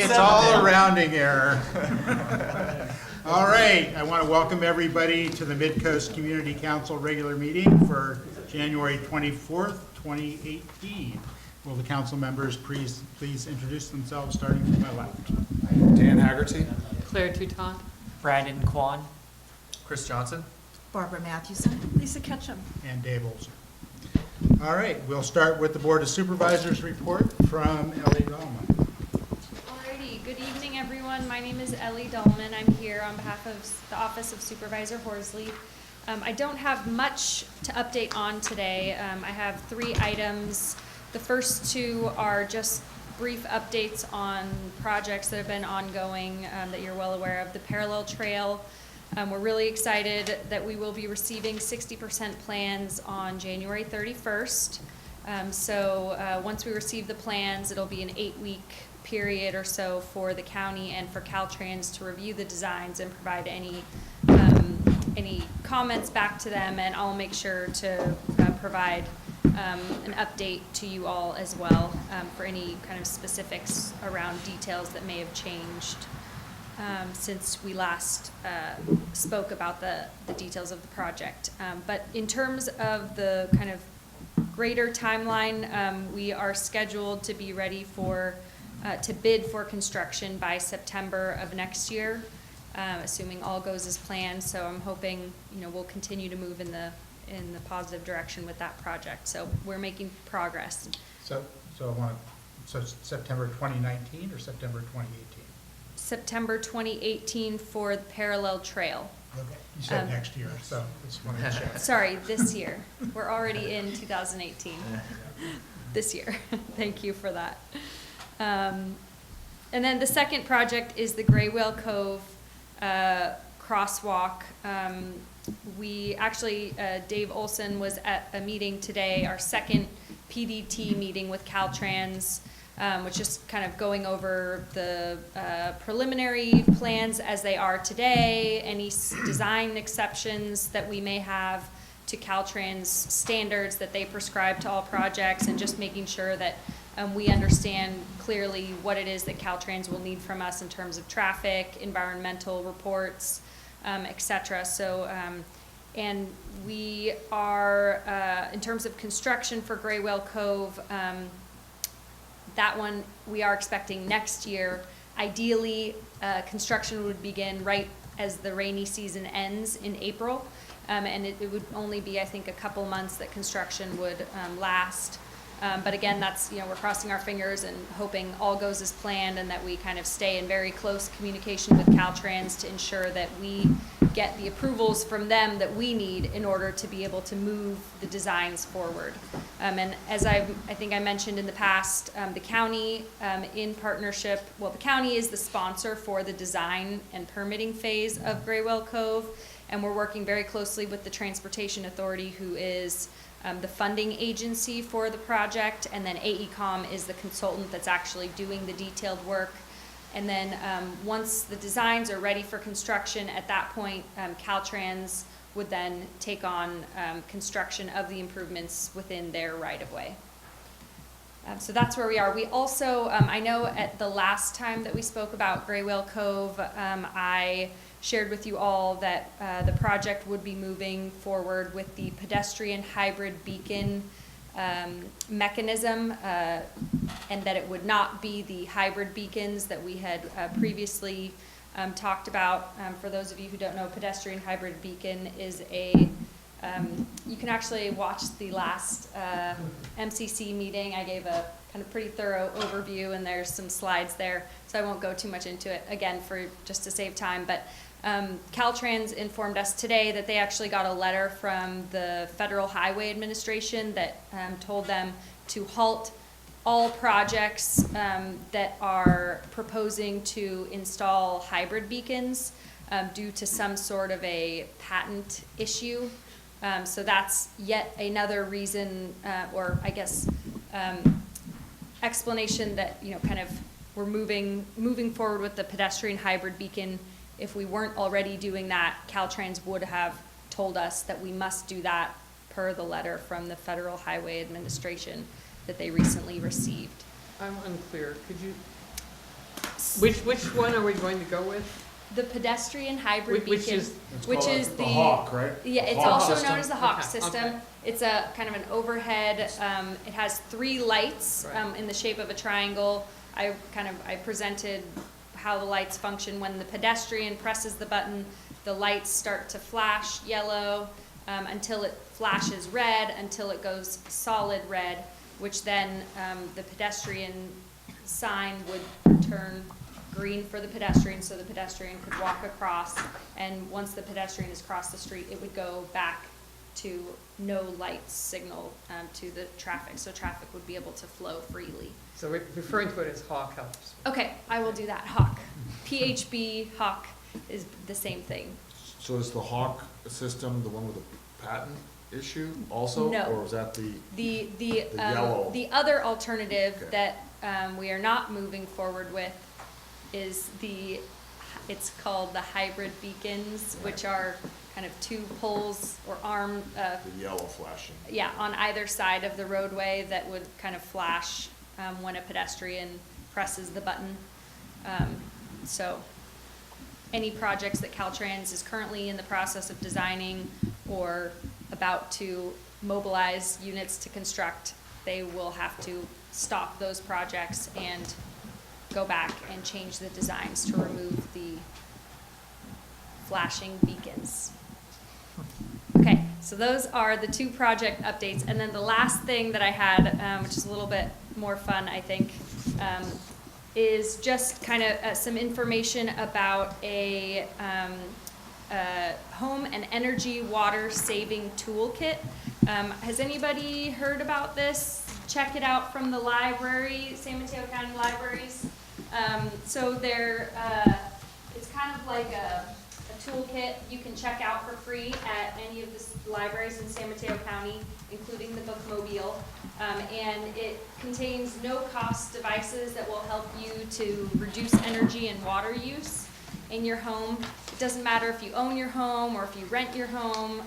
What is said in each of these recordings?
It's all a rounding error. All right, I want to welcome everybody to the Midcoast Community Council regular meeting for January 24th, 2018. Will the council members please introduce themselves, starting from my left? Dan Haggerty. Claire Touton. Brandon Kwan. Chris Johnson. Barbara Matthewson. Lisa Ketchum. And Dave Olson. All right, we'll start with the Board of Supervisors report from Ellie Dahlman. Alrighty, good evening everyone. My name is Ellie Dahlman. I'm here on behalf of the Office of Supervisor Horsley. I don't have much to update on today. I have 3 items. The first 2 are just brief updates on projects that have been ongoing that you're well aware of. The Parallel Trail. We're really excited that we will be receiving 60% plans on January 31st. Once we receive the plans, it'll be an 8-week period or so for the county and for Caltrans to review the designs and provide any comments back to them, and I'll make sure to provide an update to you all as well for any kind of specifics around details that may have changed since we last spoke about the details of the project. But in terms of the kind of greater timeline, we are scheduled to be ready for to bid for construction by September of next year, assuming all goes as planned. So I'm hoping we'll continue to move in the positive direction with that project. So we're making progress. So September 2019 or September 2018? September 2018 for the Parallel Trail. Okay, you said next year, so just wanted to check. Sorry, this year. We're already in 2018. This year. Thank you for that. And then the second project is the Gray Whale Cove crosswalk. We actually, Dave Olson was at a meeting today, our second PDT meeting with Caltrans, which is kind of going over the preliminary plans as they are today, any design exceptions that we may have to Caltrans standards that they prescribe to all projects, and just making sure that we understand clearly what it is that Caltrans will need from us in terms of traffic, environmental reports, etc. So, and we are, in terms of construction for Gray Whale Cove, that one we are expecting next year. Ideally, construction would begin right as the rainy season ends in April, and it would only be, I think, a couple months that construction would last. But again, that's, we're crossing our fingers and hoping all goes as planned, and that we kind of stay in very close communication with Caltrans to ensure that we get the approvals from them that we need in order to be able to move the designs forward. And as I think I mentioned in the past, the county in partnership, the county is the sponsor for the design and permitting phase of Gray Whale Cove, and we're working very closely with the Transportation Authority, who is the funding agency for the project, and then AECOM is the consultant that's actually doing the detailed work. And then once the designs are ready for construction, at that point, Caltrans would then take on construction of the improvements within their right-of-way. So that's where we are. We also, I know at the last time that we spoke about Gray Whale Cove, I shared with you all that the project would be moving forward with the pedestrian hybrid beacon mechanism, and that it would not be the hybrid beacons that we had previously talked about. For those of you who don't know, pedestrian hybrid beacon is a, you can actually watch the last MCC meeting. I gave a kind of pretty thorough overview, and there's some slides there, so I won't go too much into it again for just to save time. But Caltrans informed us today that they actually got a letter from the Federal Highway Administration that told them to halt all projects that are proposing to install hybrid beacons due to some sort of a patent issue. So that's yet another reason, or I guess explanation that kind of we're moving forward with the pedestrian hybrid beacon. If we weren't already doing that, Caltrans would have told us that we must do that per the letter from the Federal Highway Administration that they recently received. I'm unclear. Could you Which one are we going to go with? The pedestrian hybrid Which beacon, is- which is the Hawk, right? Yeah, The it's Hawk also system. known as the Hawk Okay, system. okay. It's a kind of an overhead, it has 3 lights, Right. in the shape of a triangle. I presented how the lights function. When the pedestrian presses the button, the lights start to flash yellow, until it flashes red, until it goes solid red, which then, the pedestrian sign would turn green for the pedestrian, so the pedestrian could walk across, and once the pedestrian has crossed the street, it would go back to no lights signal to the traffic, so traffic would be able to flow freely. So we're referring to it as Hawk helps. Okay, I will do that, Hawk. PHB, Hawk is the same thing. So is the Hawk system the one with the patent issue also? No. Or is that the, The yellow. the other alternative Okay. that we are not moving forward with is it's called the hybrid beacons, which are kind of 2 poles or arm, the yellow flashing? yeah, on either side of the roadway that would kind of flash when a pedestrian presses the button. So any projects that Caltrans is currently in the process of designing or about to mobilize units to construct, they will have to stop those projects and go back and change the designs to remove the flashing beacons. Okay, so those are the 2 project updates. And then the last thing that I had, which is a little bit more fun, I think, is just kind of some information about a home and energy water saving toolkit. Has anybody heard about this? Check it out from the library, San Mateo County Libraries. So it's kind of like a toolkit you can check out for free at any of the libraries in San Mateo County, including the Bookmobile. And it contains no-cost devices that will help you to reduce energy and water use in your home. It doesn't matter if you own your home or if you rent your home.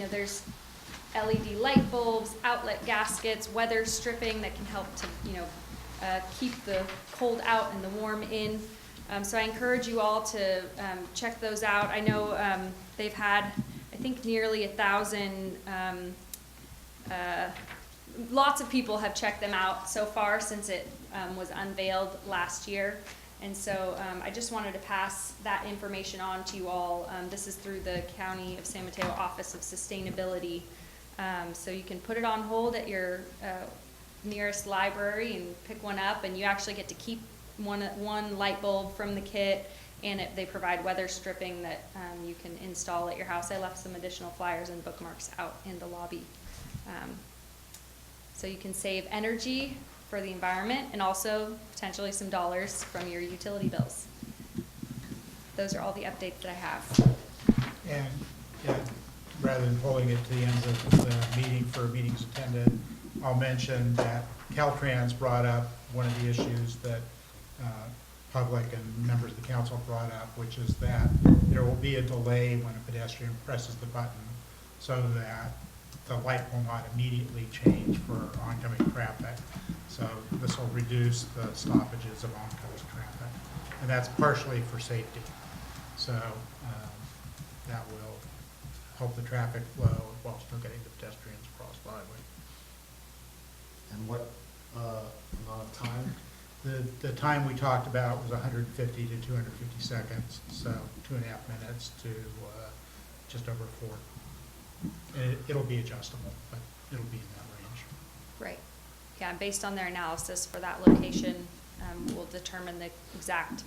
There's LED light bulbs, outlet gaskets, weather stripping that can help to, keep the cold out and the warm in. So I encourage you all to check those out. I know they've had, I think, nearly 1,000, lots of people have checked them out so far since it was unveiled last year. And so I just wanted to pass that information on to you all. This is through the County of San Mateo Office of Sustainability. So you can put it on hold at your nearest library and pick one up, and you actually get to keep one light bulb from the kit, and they provide weather stripping that you can install at your house. I left some additional flyers and bookmarks out in the lobby. So you can save energy for the environment and also potentially some dollars from your utility bills. Those are all the updates that I have. And rather than pulling it to the end of the meeting for meetings attended, I'll mention that Caltrans brought up one of the issues that public and members of the council brought up, which is that there will be a delay when a pedestrian presses the button so that the light will not immediately change for oncoming traffic. So this will reduce the stoppages of oncoming traffic. And that's partially for safety. So that will help the traffic flow while still getting the pedestrians across the highway. And what amount of time? The time we talked about was 150 to 250 seconds, so 2.5 minutes to just over 4. And it'll be adjustable, but it'll be in that range. Right. Yeah, based on their analysis for that location, we'll determine the exact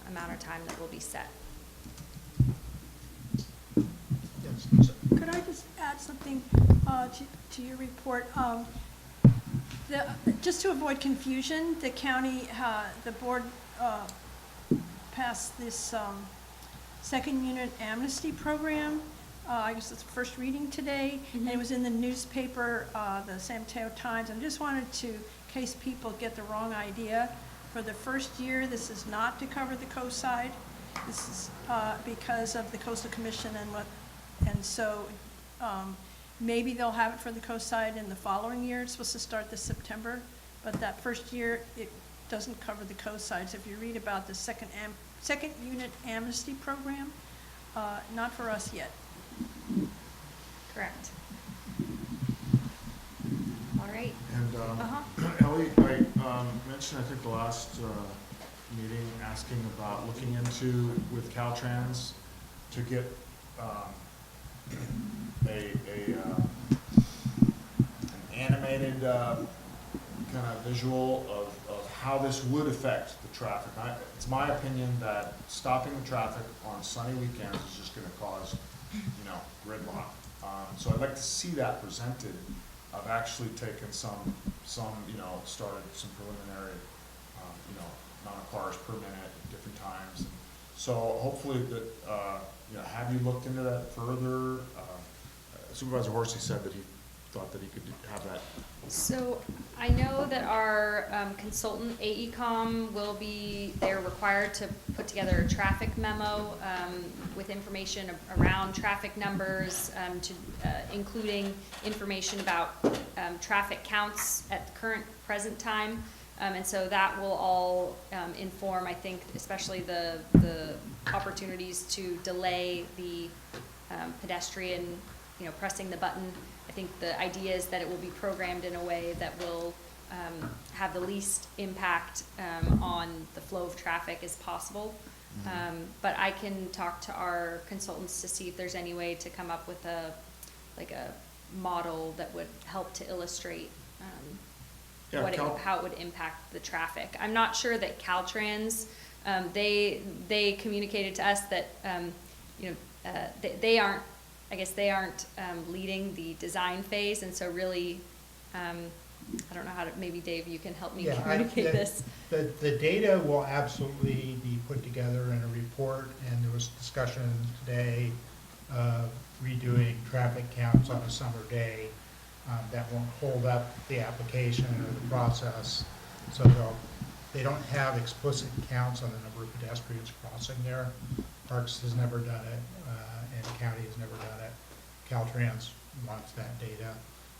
amount of time that will be set. Yes, Lisa. Could I just add something to your report? Just to avoid confusion, the county, the board passed this second unit amnesty program. I guess it's first reading today, and it was in the newspaper, the San Mateo Times. I just wanted to, in case people get the wrong idea, for the first year, this is not to cover the coast side. This is because of the Coastal Commission and so maybe they'll have it for the coast side in the following year. It's supposed to start this September, but that first year, doesn't cover the coast sides. If you read about the second unit amnesty program, not for us yet. Correct. All right. And, Uh-huh. Ellie, I mentioned, I think the last meeting, asking about looking into with Caltrans to get an animated kind of visual of how this would affect the traffic. It's my opinion that stopping the traffic on sunny weekends is just gonna cause, gridlock. So I'd like to see that presented. I've actually taken some, started some preliminary, amount of cars per minute at different times. So hopefully that, have you looked into that further? Supervisor Horsey said that he thought that he could have that. So I know that our consultant, AECom, they're required to put together a traffic memo with information around traffic numbers, including information about traffic counts at the present time. And so that will all inform, I think, especially the opportunities to delay the pedestrian, pressing the button. I think the idea is that it will be programmed in a way that will have the least impact on the flow of traffic as possible. But I can talk to our consultants to see if there's any way to come up with a model that would help to illustrate how it would impact the traffic. I'm not sure that Caltrans, they communicated to us that they aren't leading the design phase, and so really, I don't know how to, maybe Dave, you can help me communicate this. The data will absolutely be put together in a report, and there was discussion today of redoing traffic counts on a summer day. That won't hold up the application or the process, so they don't have explicit counts on the number of pedestrians crossing there. Parks has never done it, and the county has never done it. Caltrans wants that data.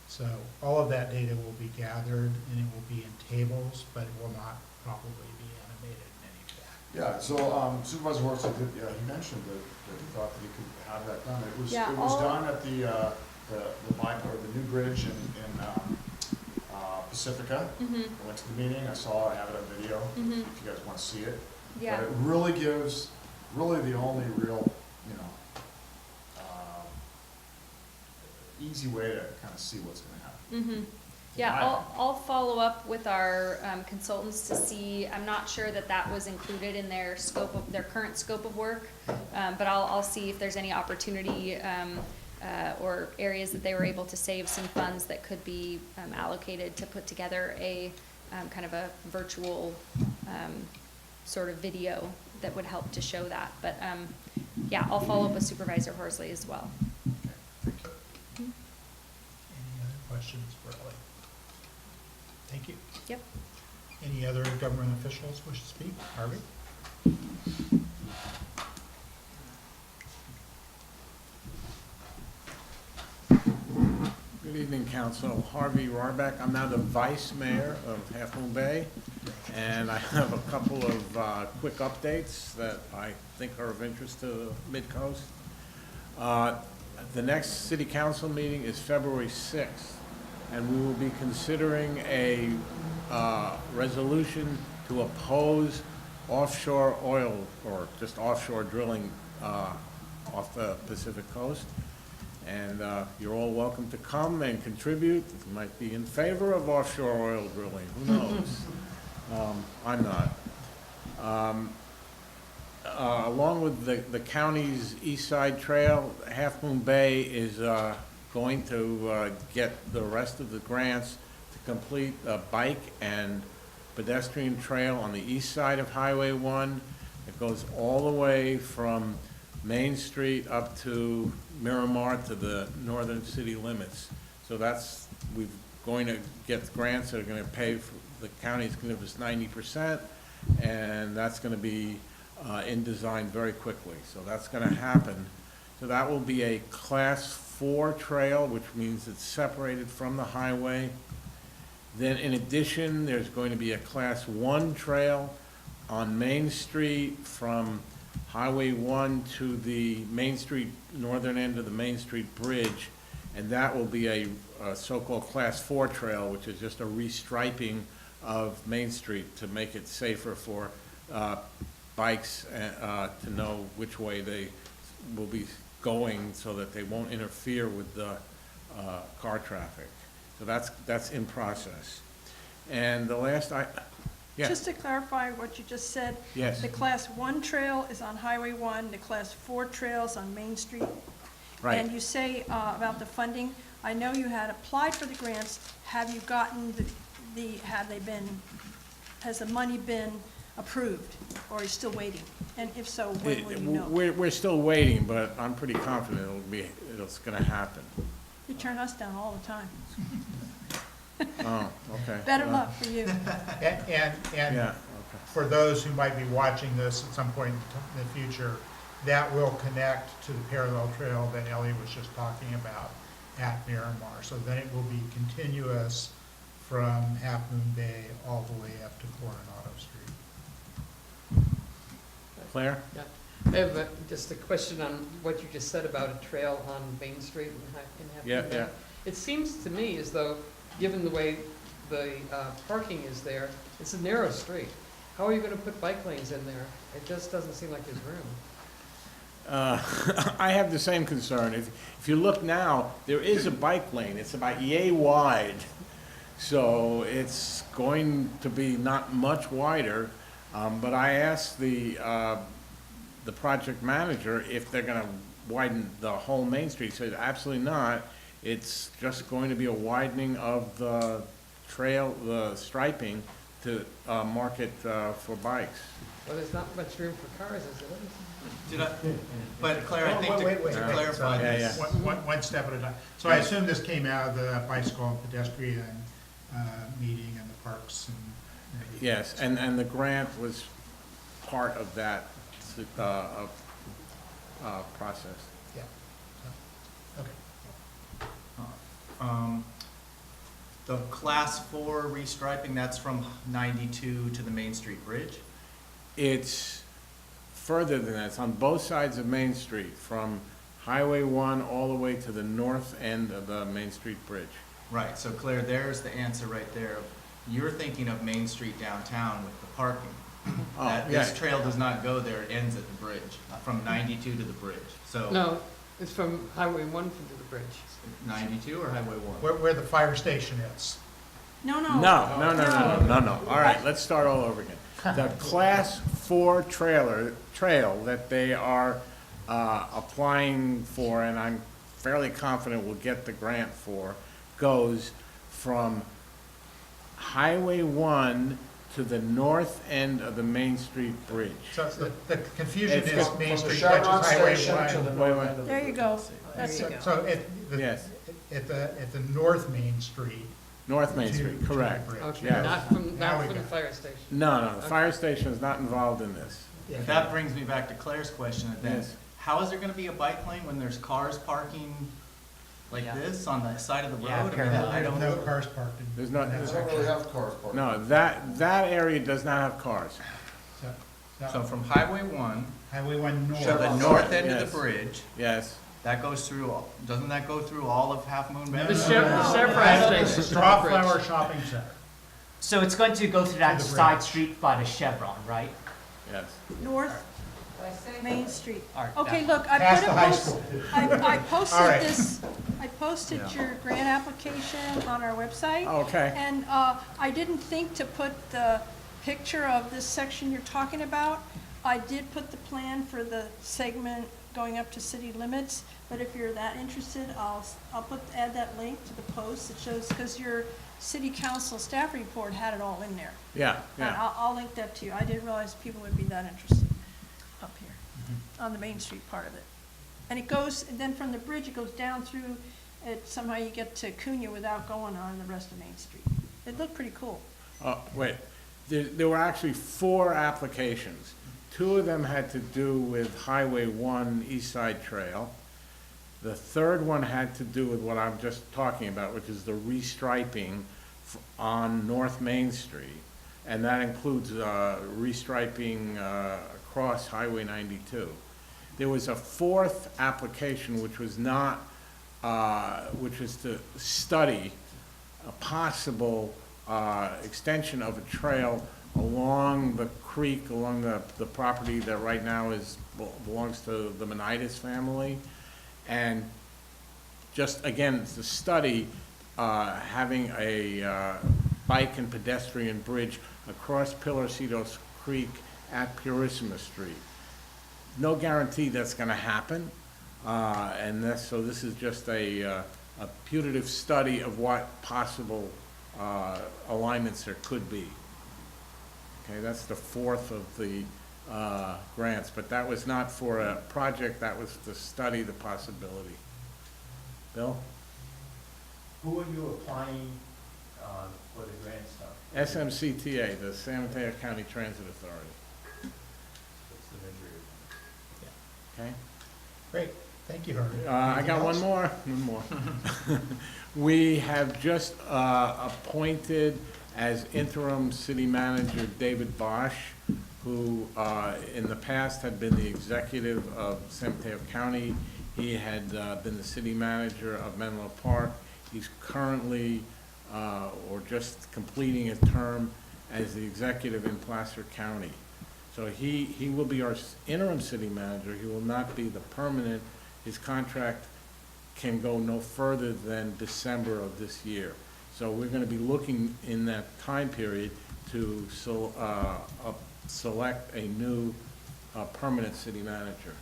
So all of that data will be gathered, and it will be in tables, but it will not probably be animated in any form. Yeah, so Supervisor Horsey he mentioned that he thought that he could have that done. It was done at the new bridge in Pacifica. I went to the meeting, I saw it, I have it on video, if you guys want to see it. Yeah. But it really gives, the only real, easy way to kind of see what's going to happen. Yeah, I'll follow up with our consultants to see. I'm not sure that was included in their current scope of work, but I'll see if there's any opportunity or areas that they were able to save some funds that could be allocated to put together a kind of a virtual sort of video that would help to show that. But yeah, I'll follow up with Supervisor Horsley as well. Any other questions for Ellie? Thank you. Yep. Any other government officials wish to speak? Harvey? Good evening, Council. Harvey Rohrbeck. I'm now the Vice Mayor of Half Moon Bay, and I have a couple of quick updates that I think are of interest to Midcoast. The next City Council meeting is February 6th, and we will be considering a resolution to oppose offshore oil or just offshore drilling off the Pacific coast. And you're all welcome to come and contribute. You might be in favor of offshore oil drilling, who knows? I'm not. Along with the county's East Side Trail, Half Moon Bay is going to get the rest of the grants to complete a bike and pedestrian trail on the east side of Highway 1. It goes all the way from Main Street up to Miramar to the northern city limits. So we're going to get grants that are going to pay for, the county's going to give us 90%, and that's going to be in design very quickly. So that's going to happen. So that will be a Class 4 trail, which means it's separated from the highway. Then in addition, there's going to be a Class 1 trail on Main Street from Highway 1 to the Main Street, northern end of the Main Street Bridge, and that will be a so-called Class 4 trail, which is just a restriping of Main Street to make it safer for bikes to know which way they will be going so that they won't interfere with the car traffic. So that's in process. And the last, yeah. Just to clarify what you just said. Yes. The Class 1 trail is on Highway 1, the Class 4 trail's on Main Street. Right. And you say about the funding, I know you had applied for the grants. Have you gotten has the money been approved, or are you still waiting? And if so, when will you know? We're still waiting, but I'm pretty confident it's gonna happen. You turn us down all the time. Oh, okay. Better luck for you. And Yeah, okay. for those who might be watching this at some point in the future, that will connect to the parallel trail that Ellie was just talking about at Miramar. So then it will be continuous from Half Moon Bay all the way up to Coronado Street. Claire? Yeah. I have just a question on what you just said about a trail on Main Street in Half Yeah, Moon Bay. yeah. It seems to me as though, given the way the parking is there, it's a narrow street. How are you gonna put bike lanes in there? It just doesn't seem like there's room. I have the same concern. If you look now, there is a bike lane. It's about yay wide. So it's going to be not much wider. But I asked the project manager if they're gonna widen the whole Main Street. He said, absolutely not. It's just going to be a widening of the trail, the striping to mark it for bikes. Well, there's not much room for cars, is there? But Claire, I think Wait, to clarify Yeah, this. yeah. One step at a time. So I assume this came out of the bicycle and pedestrian meeting and the parks and everything. Yes, and the grant was part of that process. Yeah. So, okay. The Class 4 restriping, that's from 92 to the Main Street Bridge? It's further than that. It's on both sides of Main Street, from Highway 1 all the way to the north end of the Main Street Bridge. Right, so Claire, there's the answer right there. You're thinking of Main Street downtown with the parking. Oh, This yeah. trail does not go there, it ends at the bridge, from 92 to the bridge. So No, it's from Highway 1 to the bridge. 92 or Highway 1? Where the fire station is. No. No. All right, let's start all over again. The Class 4 trail that they are applying for, and I'm fairly confident we'll get the grant for, goes from Highway 1 to the north end of the Main Street Bridge. So the confusion It's is from Main the Street Chevron touches Highway station to 1. the Wait, north wait. end of the There you go. There you So go. so Yes. at the North Main Street. North Main to- Street, to the correct. bridge. Okay, Yes. not from Now we the got it. fire station. No, the fire station is not involved in this. Yeah. That brings me back to Claire's question then. Yes. How is there gonna be a bike lane when there's cars parking like Yeah. this on the side of the Yeah, road? parallel. I don't No know. cars parked in. There's not- in that They don't section. really have cars parked. No, that area does not have cars. So from Highway 1 Highway 1 north. to the north end of Yes. the bridge, Yes. that goes through, doesn't that go through all of Half Moon Bay? The Chevron station. Draw Flower Shopping Center. So it's going to go through that To the side bridge. street by the Chevron, right? Yes. North Main Street. All right, Okay, that- look, I Past put the a high post, school. I posted All right. this, I posted your grant application on our website. Okay. And I didn't think to put the picture of this section you're talking about. I did put the plan for the segment going up to city limits, but if you're that interested, I'll add that link to the post that shows, because your city council staff report had it all in there. Yeah, And yeah. I'll link that to you. I didn't realize people would be that interested up here, on the Main Street part of it. And it goes, and then from the bridge, it goes down through, somehow you get to Cunha without going on the rest of Main Street. It looked pretty cool. Wait, there were actually 4 applications. 2 of them had to do with Highway 1 East Side Trail. The third one had to do with what I'm just talking about, which is the restriping on North Main Street, and that includes restriping across Highway 92. There was a fourth application, which was not, which was to study a possible extension of a trail along the creek, along the property that right now belongs to the Menitis family. And just, again, the study, having a bike and pedestrian bridge across Pilarcitos Creek at Purissima Street. No guarantee that's gonna happen, so this is just a putative study of what possible alignments there could be. Okay, that's the fourth of the grants, but that was not for a project, that was to study the possibility. Bill? Who are you applying for the grant stuff? SMCTA, the San Mateo County Transit Authority. What's the measure? Okay? Great, thank you, Harvey. I got Anything one else? more. We have just appointed as interim city manager David Bosch, who in the past had been the executive of San Mateo County. He had been the city manager of Menlo Park. He's currently, or just completing a term as the executive in Placer County. So he will be our interim city manager. He will not be the permanent. His contract can go no further than December of this year. So we're going to be looking in that time period to select a new permanent city manager.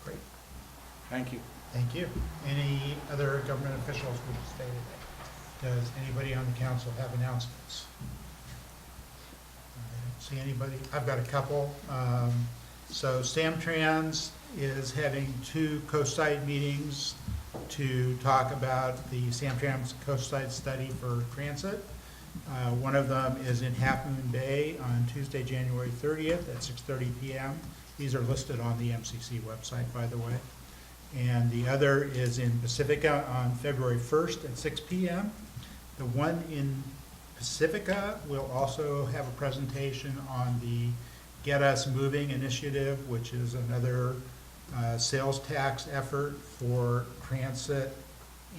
Great, Thank you. thank you. Any other government officials wish to stay today? Does anybody on the council have announcements? I don't see anybody. I've got a couple. So Samtrans is having 2 coast-side meetings to talk about the Samtrans coast-side study for transit. One of them is in Half Moon Bay on Tuesday, January 30th at 6:30 p.m. These are listed on the MCC website, by the way. And the other is in Pacifica on February 1st at 6 p.m. The one in Pacifica will also have a presentation on the Get Us Moving initiative, which is another sales tax effort for transit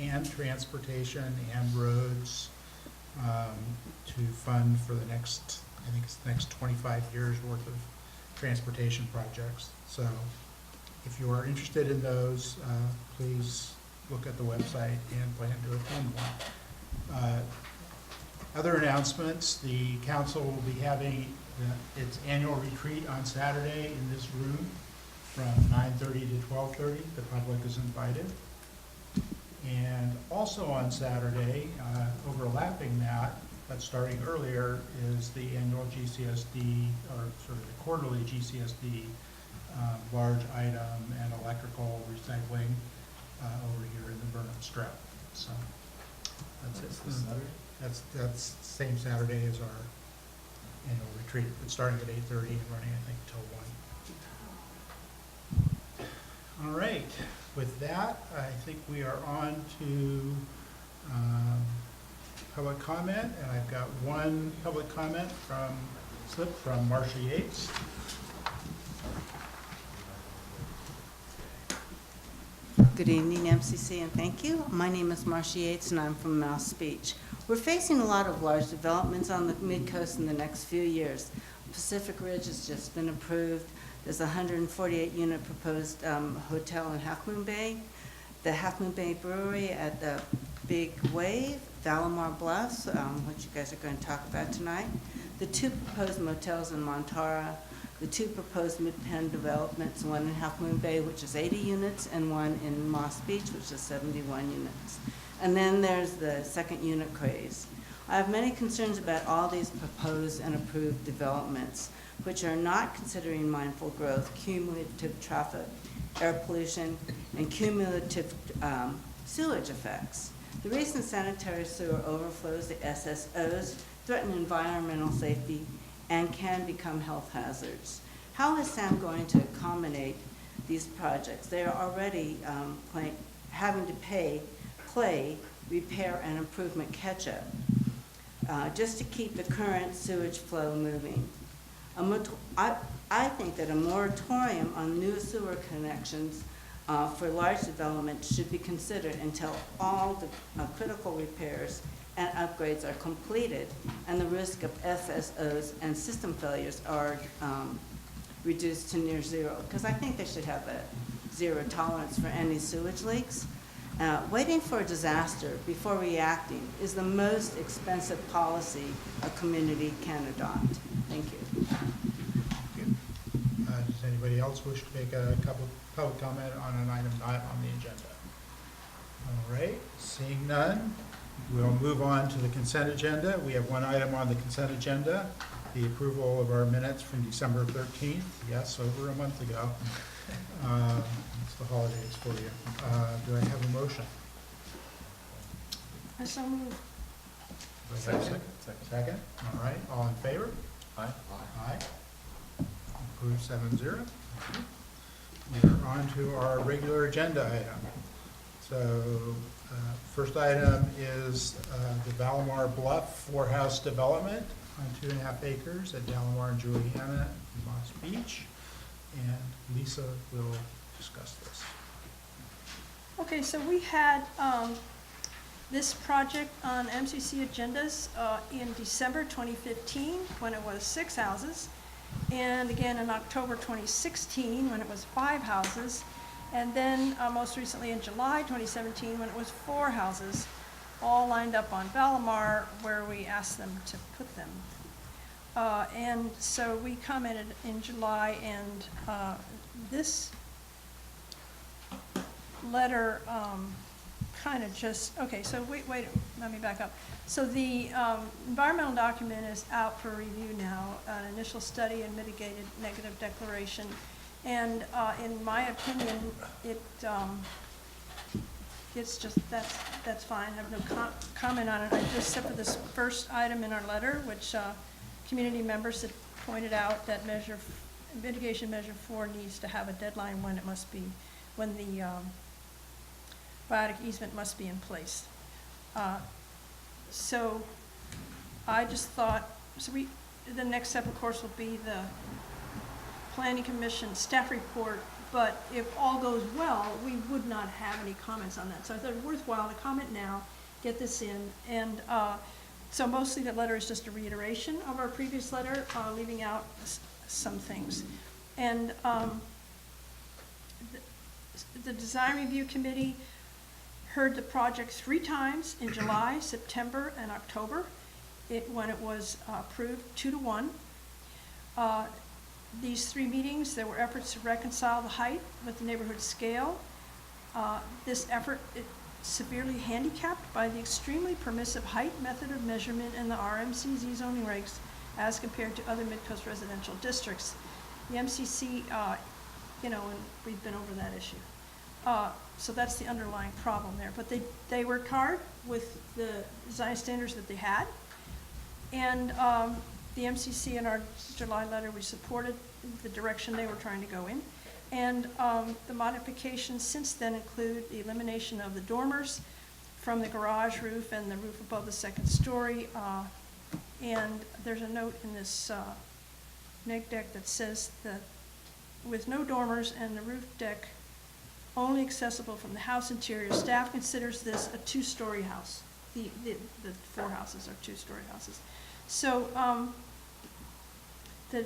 and transportation and roads to fund for the next, I think it's the next 25 years worth of transportation projects. So if you are interested in those, please look at the website and plan to attend one. Other announcements, the council will be having its annual retreat on Saturday in this room from 9:30 to 12:30. The public is invited. And also on Saturday, overlapping that, but starting earlier, is the annual GCSD, or sort of the quarterly GCSD large item and electrical recycling over here in the Burnham Strip. So that's it. That's same Saturday as our annual retreat. It's starting at 8:30 and running, I think, till 1. All right. With that, I think we are on to public comment, and I've got one public comment from Marcia Yates. Good evening, MCC, and thank you. My name is Marcia Yates, and I'm from Mouse Beach. We're facing a lot of large developments on the Midcoast in the next few years. Pacific Ridge has just been approved. There's a 148-unit proposed hotel in Half Moon Bay, the Half Moon Bay Brewery at the Big Wave, Valamar Bluffs, which you guys are going to talk about tonight, the 2 proposed motels in Montara, the 2 proposed mid-pen developments, one in Half Moon Bay, which is 80 units, and one in Moss Beach, which is 71 units. And then there's the second unit craze. I have many concerns about all these proposed and approved developments, which are not considering mindful growth, cumulative traffic, air pollution, and cumulative sewage effects. The recent sanitary sewer overflows, the SSOs, threaten environmental safety and can become health hazards. How is SAM going to accommodate these projects? They are already having to play repair and improvement catch-up, just to keep the current sewage flow moving. I think that a moratorium on new sewer connections for large development should be considered until all the critical repairs and upgrades are completed and the risk of FSOs and system failures are reduced to near zero, because I think they should have a zero tolerance for any sewage leaks. Waiting for a disaster before reacting is the most expensive policy a community can adopt. Thank you. Does anybody else wish to make a couple public comment on an item not on the agenda? All right, seeing none, we'll move on to the consent agenda. We have one item on the consent agenda, the approval of our minutes from December 13th. Yes, over a month ago. It's the holidays for you. Do I have a motion? I so moved. Do I have a second? Second, all right, all in favor? Aye. Aye. Approved 7-0. We are on to our regular agenda item. So, first item is the Valamar Bluff four-house development on 2.5 acres at Valamar and Juliana in Moss Beach. And Lisa will discuss this. Okay, so we had this project on MCC agendas in December 2015, when it was 6 houses, and again in October 2016, when it was 5 houses, and then most recently in July 2017, when it was 4 houses, all lined up on Valamar, where we asked them to put them. And so we commented in July, and this letter kind of just, okay, so wait, let me back up. So the environmental document is out for review now, an initial study and mitigated negative declaration. And in my opinion, it's just, that's fine. I have no comment on it. I just, except for this first item in our letter, which community members had pointed out that mitigation measure 4 needs to have a deadline when it must be, when the biotic easement must be in place. So I just thought, the next step, of course, will be the Planning Commission staff report, but if all goes well, we would not have any comments on that. So I thought it worthwhile to comment now, get this in, and so mostly the letter is just a reiteration of our previous letter, leaving out some things. And the design review committee heard the project 3 times in July, September, and October, when it was approved 2-1. These 3 meetings, there were efforts to reconcile the height with the neighborhood scale. This effort is severely handicapped by the extremely permissive height method of measurement in the RMCZ zoning regs as compared to other Midcoast residential districts. The MCC, and we've been over that issue. So that's the underlying problem there. But they worked hard with the design standards that they had. And the MCC in our July letter, we supported the direction they were trying to go in. And the modifications since then include the elimination of the dormers from the garage roof and the roof above the 2nd story. And there's a note in this neg deck that says that with no dormers and the roof deck only accessible from the house interior, staff considers this a 2-story house. The 4 houses are 2-story houses. So the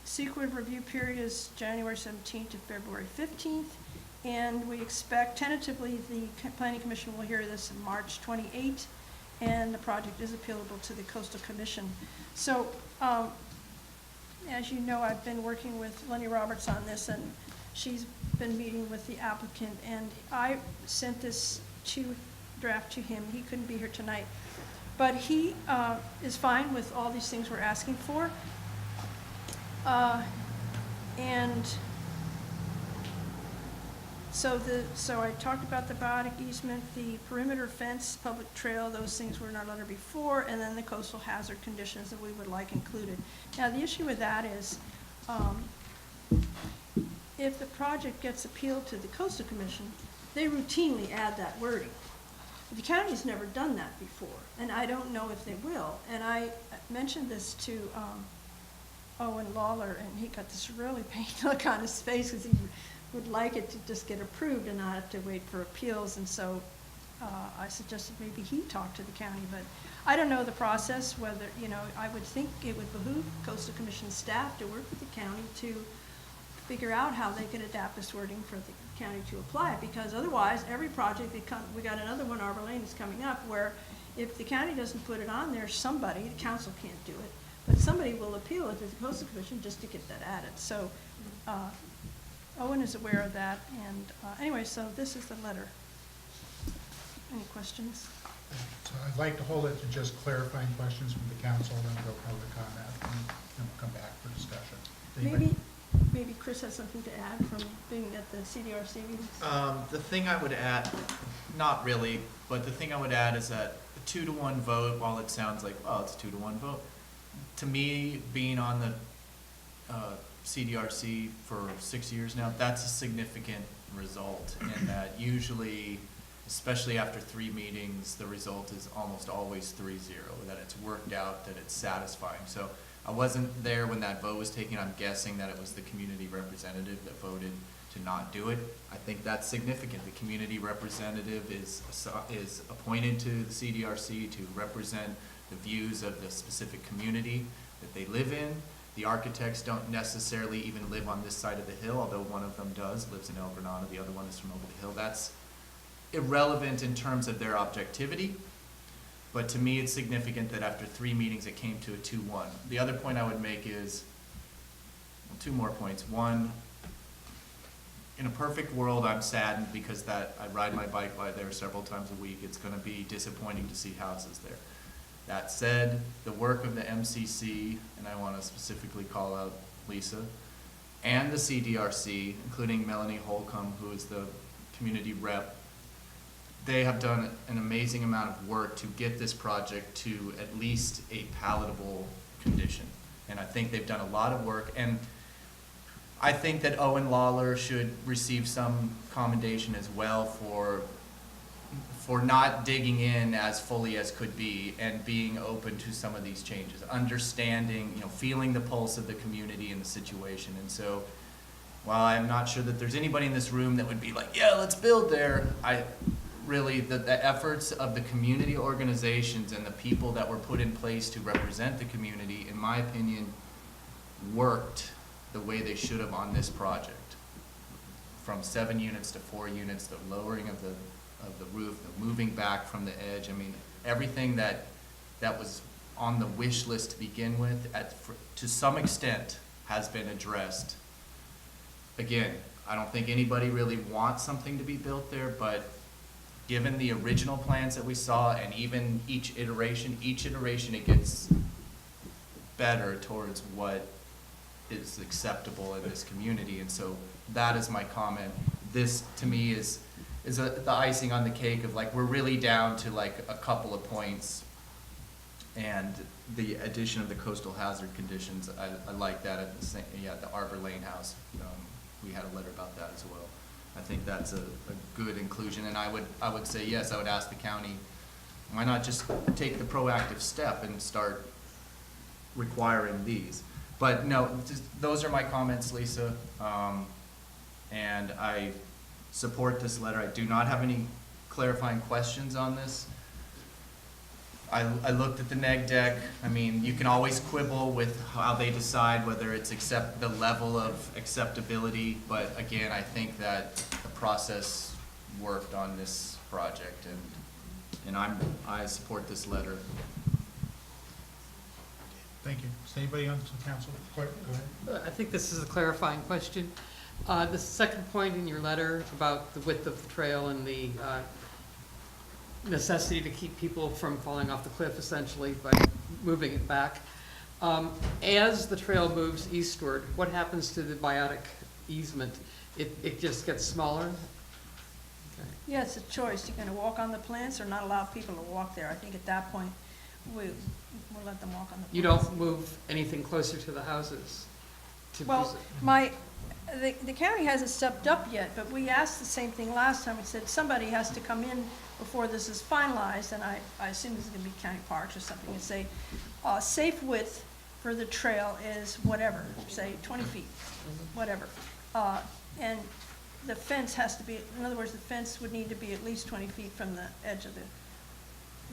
CEQA review period is January 17th to February 15th, and we expect tentatively the Planning Commission will hear this in March 28th, and the project is appealable to the Coastal Commission. So as you know, I've been working with Lenny Roberts on this, and she's been meeting with the applicant, and I sent this draft to him. He couldn't be here tonight, but he is fine with all these things we're asking for. And so I talked about the biotic easement, the perimeter fence, public trail, those things were in our letter before, and then the coastal hazard conditions that we would like included. Now, the issue with that is, if the project gets appealed to the Coastal Commission, they routinely add that wording. The county's never done that before, and I don't know if they will. And I mentioned this to Owen Lawler, and he got this really pained look on his face because he would like it to just get approved and not have to wait for appeals. And so I suggested maybe he talk to the county, but I don't know the process, whether, you know, I would think it would behoove Coastal Commission staff to work with the county to figure out how they can adapt this wording for the county to apply, because otherwise, every project that we got another one, Arbor Lane is coming up, where if the county doesn't put it on there, somebody, the council can't do it, but somebody will appeal it to the Coastal Commission just to get that added. So Owen is aware of that, and anyway, so this is the letter. Any questions? So I'd like to hold it to just clarifying questions from the council, then go public comment, and then we'll come back for discussion. Anybody? Maybe Chris has something to add from being at the CDRC meetings? The thing I would add, not really, but the thing I would add is that a 2-to-1 vote, while it sounds like, well, it's a 2-to-1 vote, to me, being on the CDRC for 6 years now, that's a significant result, in that usually, especially after 3 meetings, the result is almost always 3-0, that it's worked out, that it's satisfying. So I wasn't there when that vote was taken. I'm guessing that it was the community representative that voted to not do it. I think that's significant. The community representative is appointed to the CDRC to represent the views of the specific community that they live in. The architects don't necessarily even live on this side of the hill, although one of them does, lives in El Granada, the other one is from over the hill. That's irrelevant in terms of their objectivity. But to me, it's significant that after 3 meetings, it came to a 2-1. The other point I would make is, well, 2 more points. One, in a perfect world, I'm saddened because I ride my bike by there several times a week. It's gonna be disappointing to see houses there. That said, the work of the MCC, and I wanna specifically call out Lisa, and the CDRC, including Melanie Holcomb, who is the community rep, they have done an amazing amount of work to get this project to at least a palatable condition. And I think they've done a lot of work, and I think that Owen Lawler should receive some commendation as well for not digging in as fully as could be and being open to some of these changes, understanding, you know, feeling the pulse of the community and the situation. And so, while I'm not sure that there's anybody in this room that would be like, yeah, let's build there, really, the efforts of the community organizations and the people that were put in place to represent the community, in my opinion, worked the way they should have on this project. From 7 units to 4 units, the lowering of the roof, the moving back from the edge. I mean, everything that was on the wish list to begin with, to some extent, has been addressed. Again, I don't think anybody really wants something to be built there, but given the original plans that we saw, and even each iteration it gets better towards what is acceptable in this community. And so that is my comment. This, to me, is the icing on the cake of, like, we're really down to like a couple of points, and the addition of the coastal hazard conditions, I like that at the Arbor Lane house. We had a letter about that as well. I think that's a good inclusion, and I would say, yes, I would ask the county, why not just take the proactive step and start requiring these? But no, those are my comments, Lisa, and I support this letter. I do not have any clarifying questions on this. I looked at the neg deck. I mean, you can always quibble with how they decide whether it's the level of acceptability, but again, I think that the process worked on this project, and I support this letter. Thank you. Is anybody on the council? Go ahead. I think this is a clarifying question. The second point in your letter about the width of the trail and the necessity to keep people from falling off the cliff, essentially, by moving it back. As the trail moves eastward, what happens to the biotic easement? It just gets smaller? Okay. Yeah, it's a choice. You're gonna walk on the plants or not allow people to walk there. I think at that point, we'll let them walk on the plants. You don't move anything closer to the houses? Well, the county hasn't stepped up yet, but we asked the same thing last time. We said somebody has to come in before this is finalized, and I assume this is gonna be county parks or something, and say, safe width for the trail is whatever, say 20 feet, whatever. And the fence has to be, in other words, the fence would need to be at least 20 feet from the edge of the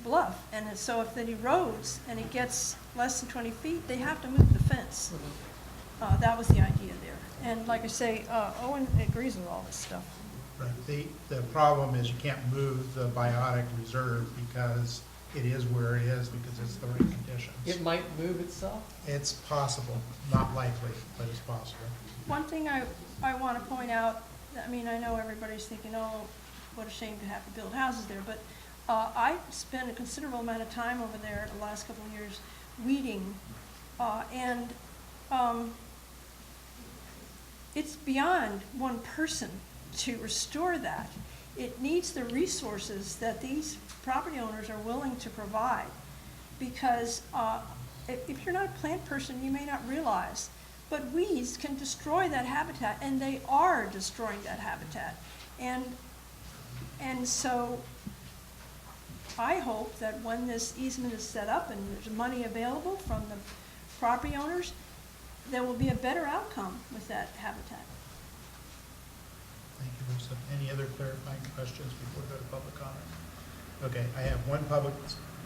bluff. And so if it erodes and it gets less than 20 feet, they have to move the fence. That was the idea there. And like I say, Owen agrees with all this stuff. Right. The problem is you can't move the biotic reserve because it is where it is, because it's the right conditions. It might move itself? It's possible, not likely, but it's possible. One thing I want to point out, I mean, I know everybody's thinking, oh, what a shame to have to build houses there, but I spent a considerable amount of time over there the last couple of years weeding, and it's beyond one person to restore that. It needs the resources that these property owners are willing to provide, because if you're not a plant person, you may not realize, but weeds can destroy that habitat, and they are destroying that habitat. And so I hope that when this easement is set up and there's money available from the property owners, there will be a better outcome with that habitat. Thank you, Lisa. Any other clarifying questions before we go to public comment? Okay, I have one public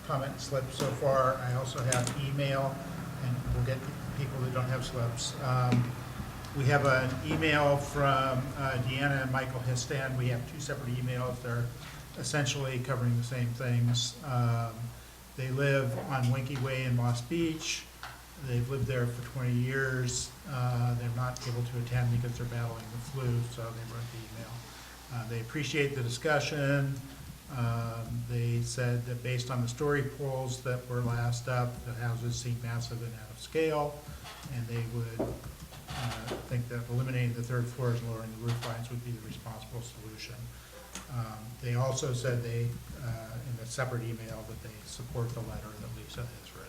comment slip so far. I also have email, and we'll get to people that don't have slips. We have an email from Deanna and Michael Histan. We have two separate emails. They're essentially covering the same things. They live on Winky Way in Moss Beach. They've lived there for 20 years. They're not able to attend because they're battling the flu, so they wrote the email. They appreciate the discussion. They said that based on the story polls that were last up, the houses seem massive and out of scale, and they would think that eliminating the third floors and lowering the roof lines would be the responsible solution. They also said they, in a separate email, that they support the letter that Lisa has written.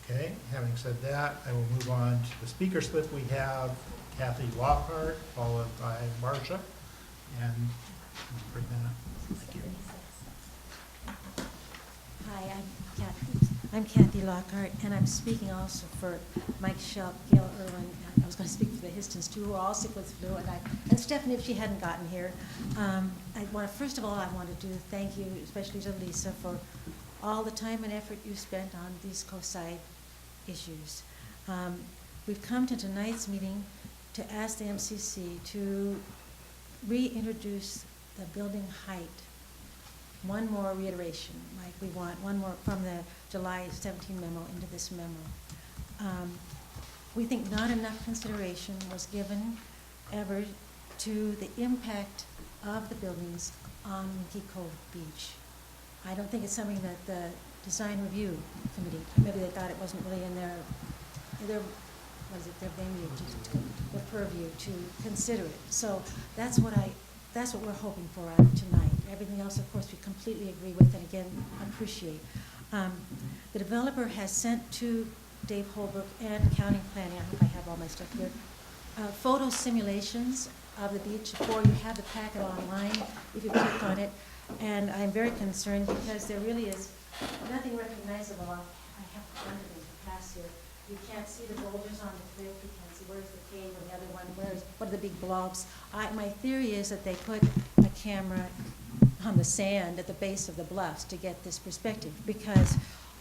Okay, having said that, I will move on to the speaker slip. We have Kathy Lockhart, followed by Marcia, and bring that up. Hi, I'm Kathy Lockhart, and I'm speaking also for Mike Shelp, Gail Irwin. I was going to speak for the Histons too, who are all sick with flu, and Stephanie, if she hadn't gotten here. First of all, I want to thank you, especially to Lisa, for all the time and effort you spent on these coastside issues. We've come to tonight's meeting to ask the MCC to reintroduce the building height. One more reiteration, like we want one more from the July 17 memo into this memo. We think not enough consideration was given ever to the impact of the buildings on Winky Cove Beach. I don't think it's something that the design review committee, maybe they thought it wasn't really in their venue, their purview to consider it. So that's what we're hoping for out of tonight. Everything else, of course, we completely agree with and again appreciate. The developer has sent to Dave Holbrook and County Planning, I hope I have all my stuff here, photo simulations of the beach. Before you have the packet online, if you click on it. And I'm very concerned because there really is nothing recognizable. I have to run it to pass here. You can't see the boulders on the cliff. You can't see where's the cave and the other one. What are the big blobs? My theory is that they put a camera on the sand at the base of the bluffs to get this perspective, because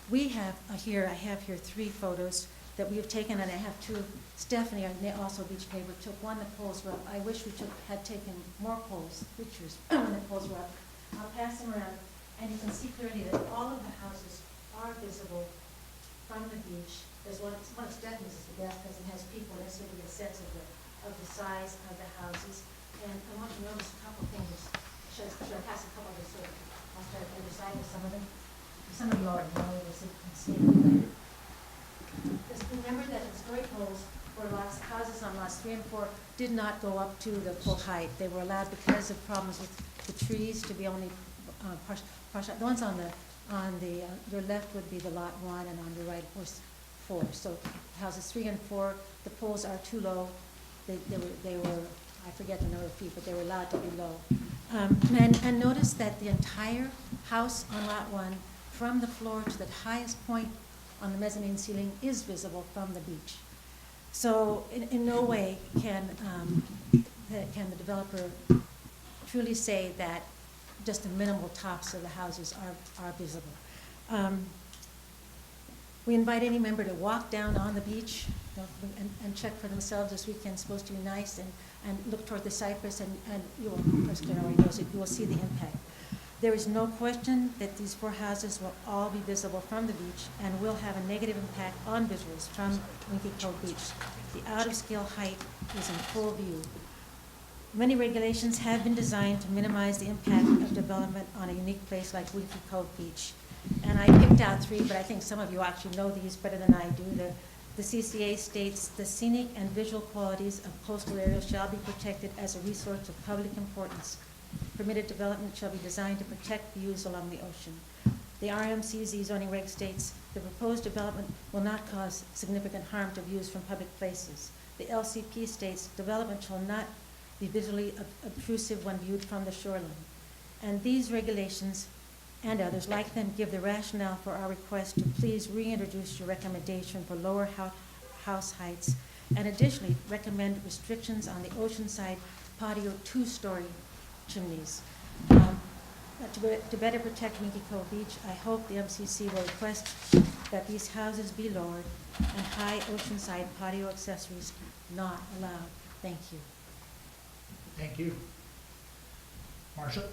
we have here, I have here 3 photos that we have taken, and I have 2. Stephanie, also beach neighbor, took one. The poles were up. I wish we had taken more pictures when the poles were up. I'll pass them around, and you can see clearly that all of the houses are visible from the beach. There's one of Stephanie's is the best because it has people. That's going to be a sense of the size of the houses. And I want to notice a couple things. Should I pass a couple of this? I'll start at the other side with some of them. Some of you already know this and see it. Just remember that the story poles for lots of houses on lots 3 and 4 did not go up to the full height. They were allowed because of problems with the trees to be only partial. The ones on your left would be the lot 1, and on the right was 4. So houses 3 and 4, the poles are too low. They were I forget the number of feet, but they were allowed to be low. And notice that the entire house on Lot 1, from the floor to the highest point on the mezzanine ceiling, is visible from the beach. So in no way can the developer truly say that just the minimal tops of the houses are visible. We invite any member to walk down on the beach and check for themselves. This weekend's supposed to be nice, and look toward the cypress, and you will, of course, Claire already knows it, you will see the impact. There is no question that these 4 houses will all be visible from the beach and will have a negative impact on visuals from Winkie Cove Beach. The out-of-scale height is in full view. Many regulations have been designed to minimize the impact of development on a unique place like Winkie Cove Beach. And I picked out 3, but I think some of you actually know these better than I do. The CCA states the scenic and visual qualities of coastal areas shall be protected as a resource of public importance. Permitted development shall be designed to protect views along the ocean. The RMCZ zoning reg states the proposed development will not cause significant harm to views from public places. The LCP states development shall not be visually obtrusive when viewed from the shoreline. And these regulations and others like them give the rationale for our request to please reintroduce your recommendation for lower house heights, and additionally recommend restrictions on the oceanside patio 2-story chimneys. To better protect Winkie Cove Beach, I hope the MCC will request that these houses be lowered and high oceanside patio accessories not allowed. Thank you. Thank you. Marcia?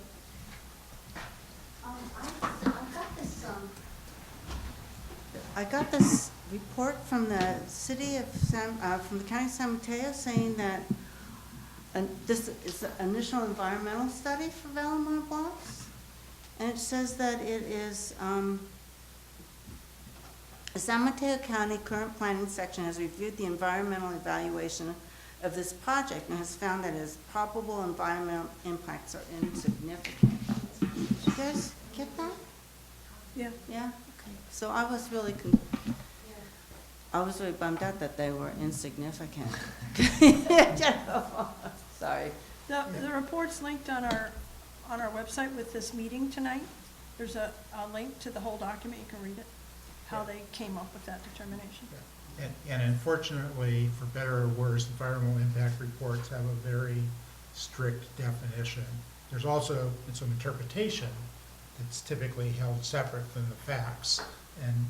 I got this report from the city of from the county of San Mateo saying that this is the initial environmental study for Valamar Blocks, and it says that it is the San Mateo County current planning section has reviewed the environmental evaluation of this project and has found that its probable environmental impacts are insignificant. Did you guys get that? Yeah. Yeah? Okay. So I was really bummed out that they were insignificant. Sorry. The report's linked on our website with this meeting tonight. There's a link to the whole document. You can read it, how they came up with that determination. And unfortunately, for better or worse, environmental impact reports have a very strict definition. There's also some interpretation that's typically held separate than the facts, and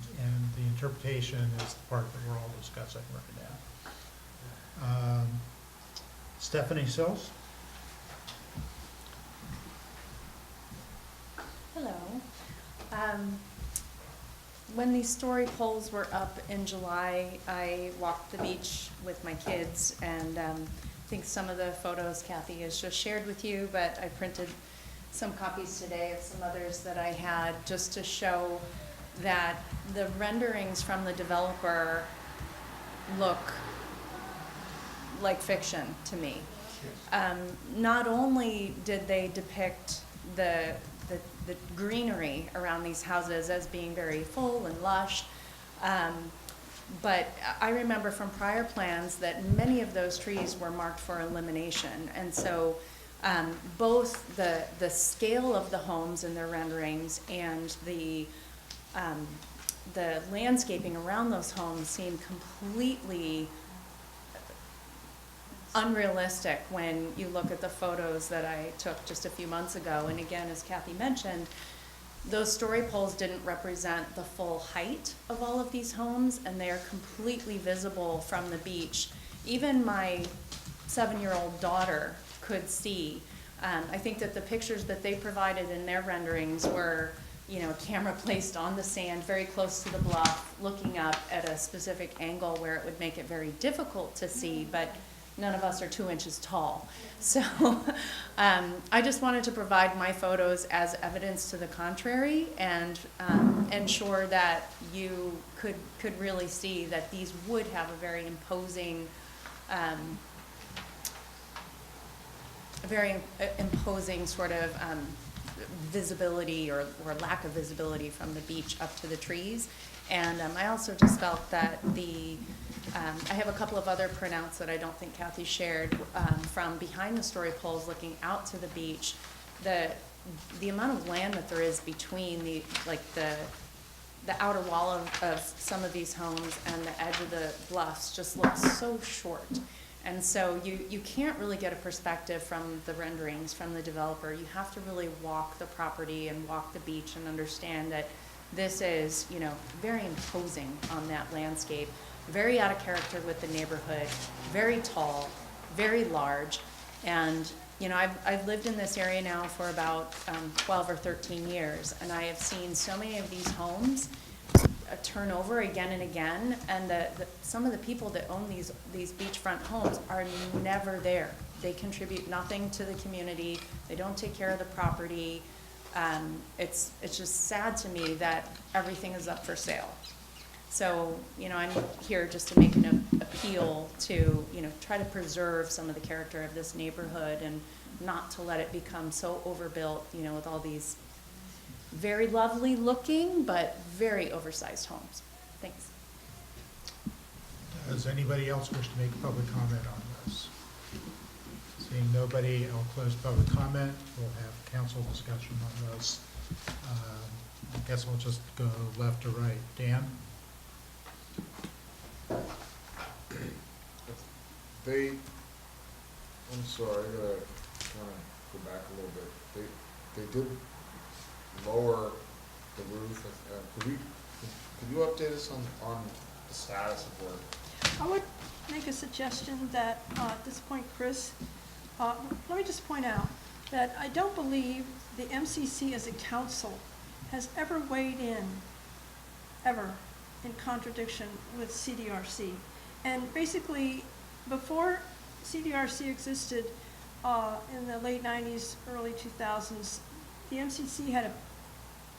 the interpretation is the part that we're all discussing right now. Stephanie Sills? Hello. When these story poles were up in July, I walked the beach with my kids, and I think some of the photos Kathy has just shared with you, but I printed some copies today of some others that I had just to show that the renderings from the developer look like fiction to me. Not only did they depict the greenery around these houses as being very full and lush, but I remember from prior plans that many of those trees were marked for elimination, and so both the scale of the homes in their renderings and the landscaping around those homes seemed completely unrealistic when you look at the photos that I took just a few months ago. And again, as Kathy mentioned, those story poles didn't represent the full height of all of these homes, and they are completely visible from the beach. Even my 7-year-old daughter could see. I think that the pictures that they provided in their renderings were, you know, a camera placed on the sand very close to the bluff, looking up at a specific angle where it would make it very difficult to see, but none of us are 2 inches tall. So I just wanted to provide my photos as evidence to the contrary, and ensure that you could really see that these would have a very imposing sort of visibility or lack of visibility from the beach up to the trees. And I also just felt that I have a couple of other printouts that I don't think Kathy shared from behind the story poles looking out to the beach. The amount of land that there is between the outer wall of some of these homes and the edge of the bluffs just looks so short. And so you can't really get a perspective from the renderings from the developer. You have to really walk the property and walk the beach and understand that this is, you know, very imposing on that landscape, very out of character with the neighborhood, very tall, very large. And, you know, I've lived in this area now for about 12 or 13 years, and I have seen so many of these homes turn over again and again, and some of the people that own these beachfront homes are never there. They contribute nothing to the community. They don't take care of the property. It's just sad to me that everything is up for sale. So, you know, I'm here just to make an appeal to, you know, try to preserve some of the character of this neighborhood and not to let it become so overbuilt, you know, with all these very lovely looking but very oversized homes. Thanks. Does anybody else wish to make a public comment on this? Seeing nobody, I'll close public comment. We'll have council discussion on this. I guess we'll just go left to right. Dan? I'm sorry, I gotta kind of go back a little bit. They did lower the roof. Could you update us on the status of work? I would make a suggestion that, at this point, Chris, let me just point out that I don't believe the MCC as a council has ever weighed in, ever, in contradiction with CDRC. And basically, before CDRC existed in the late 90s, early 2000s, the MCC had a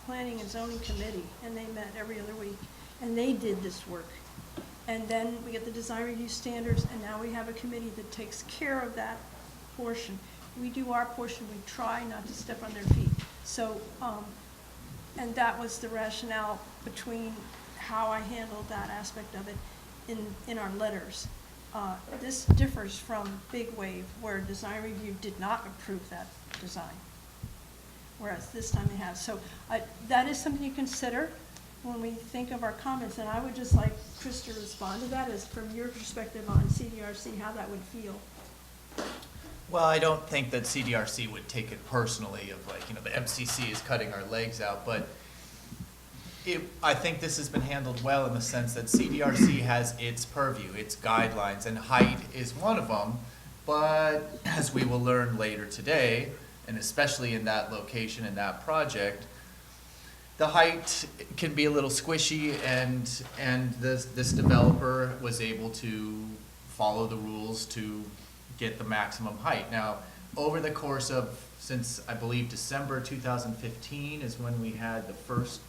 planning and zoning committee, and they met every other week, and they did this work. And then we get the design review standards, and now we have a committee that takes care of that portion. We do our portion, we try not to step on their feet. So, and that was the rationale between how I handled that aspect of it in our letters. This differs from Big Wave, where design review did not approve that design, whereas this time they have. So that is something you consider when we think of our comments, and I would just like Chris to respond to that, as from your perspective on CDRC, how that would feel. Well, I don't think that CDRC would take it personally of like, you know, the MCC is cutting our legs out, but I think this has been handled well in the sense that CDRC has its purview, its guidelines, and height is one of them, but as we will learn later today, and especially in that location and that project, the height can be a little squishy, and this developer was able to follow the rules to get the maximum height. Now, over the course of, since I believe December 2015 is when we had the first,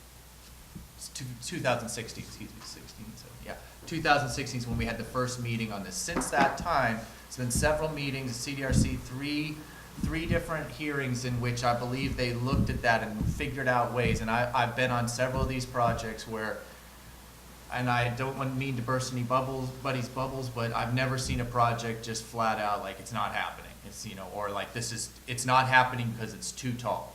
2016, excuse me, 16, so yeah, 2016 is when we had the first meeting on this. Since that time, it's been several meetings, CDRC, three different hearings in which I believe they looked at that and figured out ways. And I've been on several of these projects where, and I don't mean to burst anybody's bubbles, but I've never seen a project just flat out like it's not happening. It's, you know, or like it's not happening because it's too tall.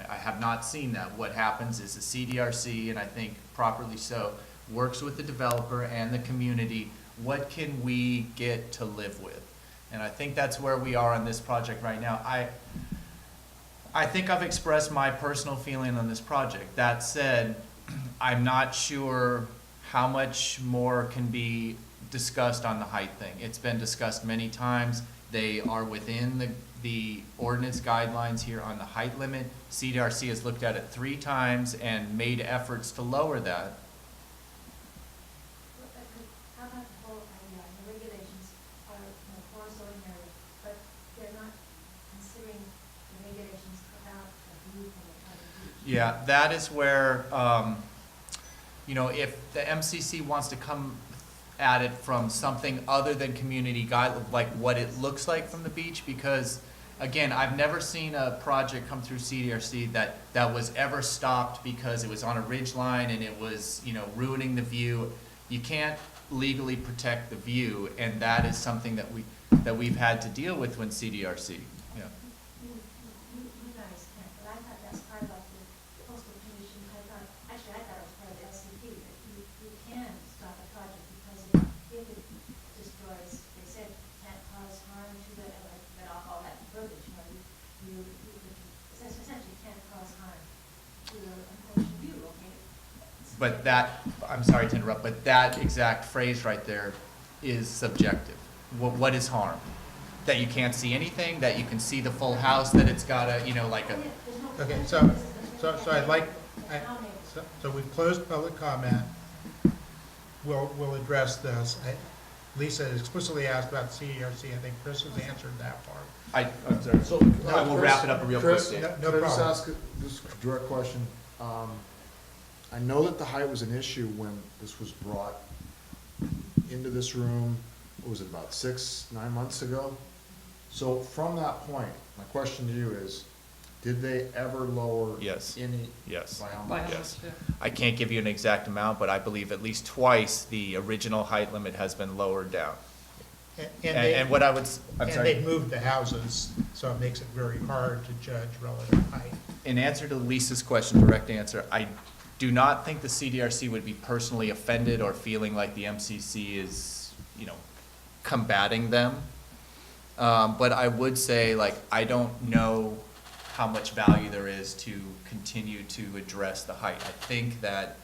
I have not seen that. What happens is the CDRC, and I think properly so, works with the developer and the community. What can we get to live with? And I think that's where we are on this project right now. I think I've expressed my personal feeling on this project. That said, I'm not sure how much more can be discussed on the height thing. It's been discussed many times. They are within the ordinance guidelines here on the height limit. CDRC has looked at it 3 times and made efforts to lower that. How about the whole idea, the regulations are, you know, for a zoning area, but they're not considering the regulations about the view from the other beach? Yeah, that is where, you know, if the MCC wants to come at it from something other than community guide, like what it looks like from the beach, because again, I've never seen a project come through CDRC that was ever stopped because it was on a ridge line and it was, you know, ruining the view. You can't legally protect the view, and that is something that we've had to deal with when CDRC, yeah. You guys can't, but I thought that's part of like the coastal commission, I thought it was part of the LCP, that you can stop a project because if it destroys, they said can't cause harm to the, and I'll call that verbiage, you essentially can't cause harm to the unfortunate view, okay? But that, I'm sorry to interrupt, but that exact phrase right there is subjective. What is harm? That you can't see anything, that you can see the full house, that it's got a, you know, like a, Okay, so we've closed public comment. We'll address this. Lisa explicitly asked about CDRC. I think Chris has answered that part. I'm sorry. So, I will wrap it up real quick. Chris, Dave. No can I just problem. ask this direct question? I know that the height was an issue when this was brought into this room, what was it, about 6-9 months ago? So from that point, my question to you is, did they ever lower Yes. any? Yes. By how By much? how Yes. much, yeah. I can't give you an exact amount, but I believe at least twice the original height limit has been lowered down. And what I would, I'm And sorry. they've moved the houses, so it makes it very hard to judge relative height. In answer to Lisa's question, direct answer, I do not think the CDRC would be personally offended or feeling like the MCC is, you know, combating them. But I would say, like, I don't know how much value there is to continue to address the height. I think that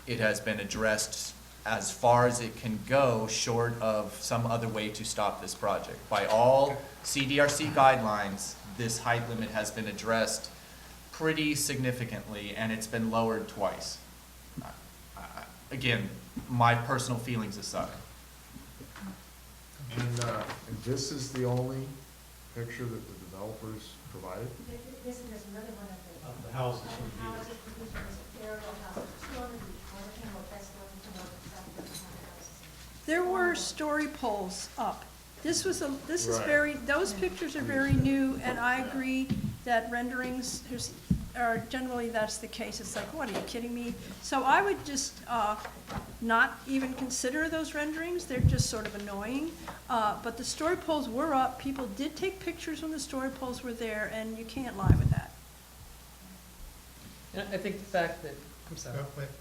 it has been addressed as far as it can go, short of some other way to stop this project. By all CDRC guidelines, this height limit has been addressed pretty significantly, and it's been lowered twice. Again, my personal feelings aside. And this is the only picture that the developers provided? There's another one of The houses the would be, houses, there's an aerial house, two on the beach, one in North, that's the one in North, exactly the houses. There were story poles up. This is Right. very, those pictures are very new, and I agree that renderings, generally that's the case. It's like, what, are you kidding me? So I would just not even consider those renderings. They're just sort of annoying. But the story poles were up. People did take pictures when the story poles were there, and you can't lie with that. And I think the fact that, I'm sorry.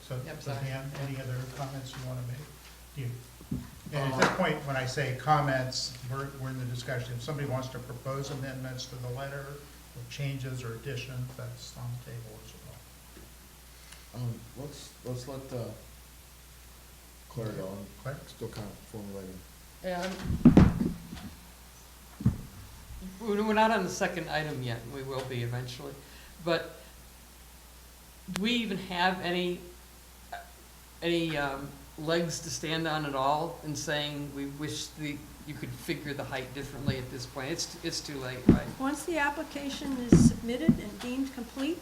So, Yeah, I'm sorry. Dan, any other comments you want to make? And at this point, when I say comments, we're in the discussion. If somebody wants to propose amendments to the letter, or changes or additions, that's on the table as well. Let's let Claire go. I'm Claire? still kind of formulating. And we're not on the second item yet, we will be eventually. But do we even have any legs to stand on at all in saying we wish you could figure the height differently at this point? It's too late, right? Once the application is submitted and deemed complete,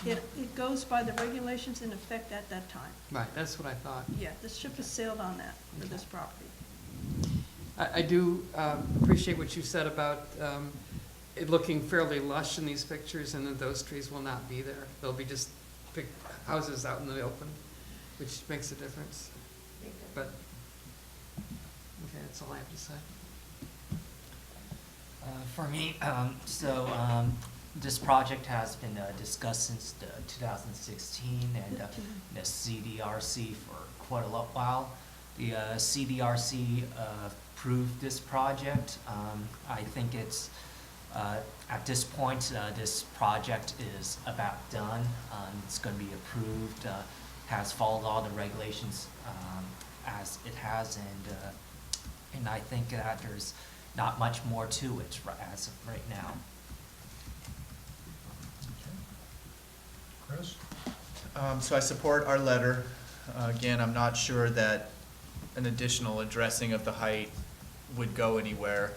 it goes by the regulations in effect at that time. Right, that's what I thought. Yeah, the ship has sailed on that for this property. I do appreciate what you said about it looking fairly lush in these pictures, and that those trees will not be there. They'll be just big houses out in the open, which makes a difference. But, okay, that's all I have to say. For me, this project has been discussed since 2016 and the CDRC for quite a while. The CDRC approved this project. I think it's, at this point, this project is about done. It's going to be approved, has followed all the regulations as it has, and I think that there's not much more to it as of right now. Chris? So I support our letter. Again, I'm not sure that an additional addressing of the height would go anywhere.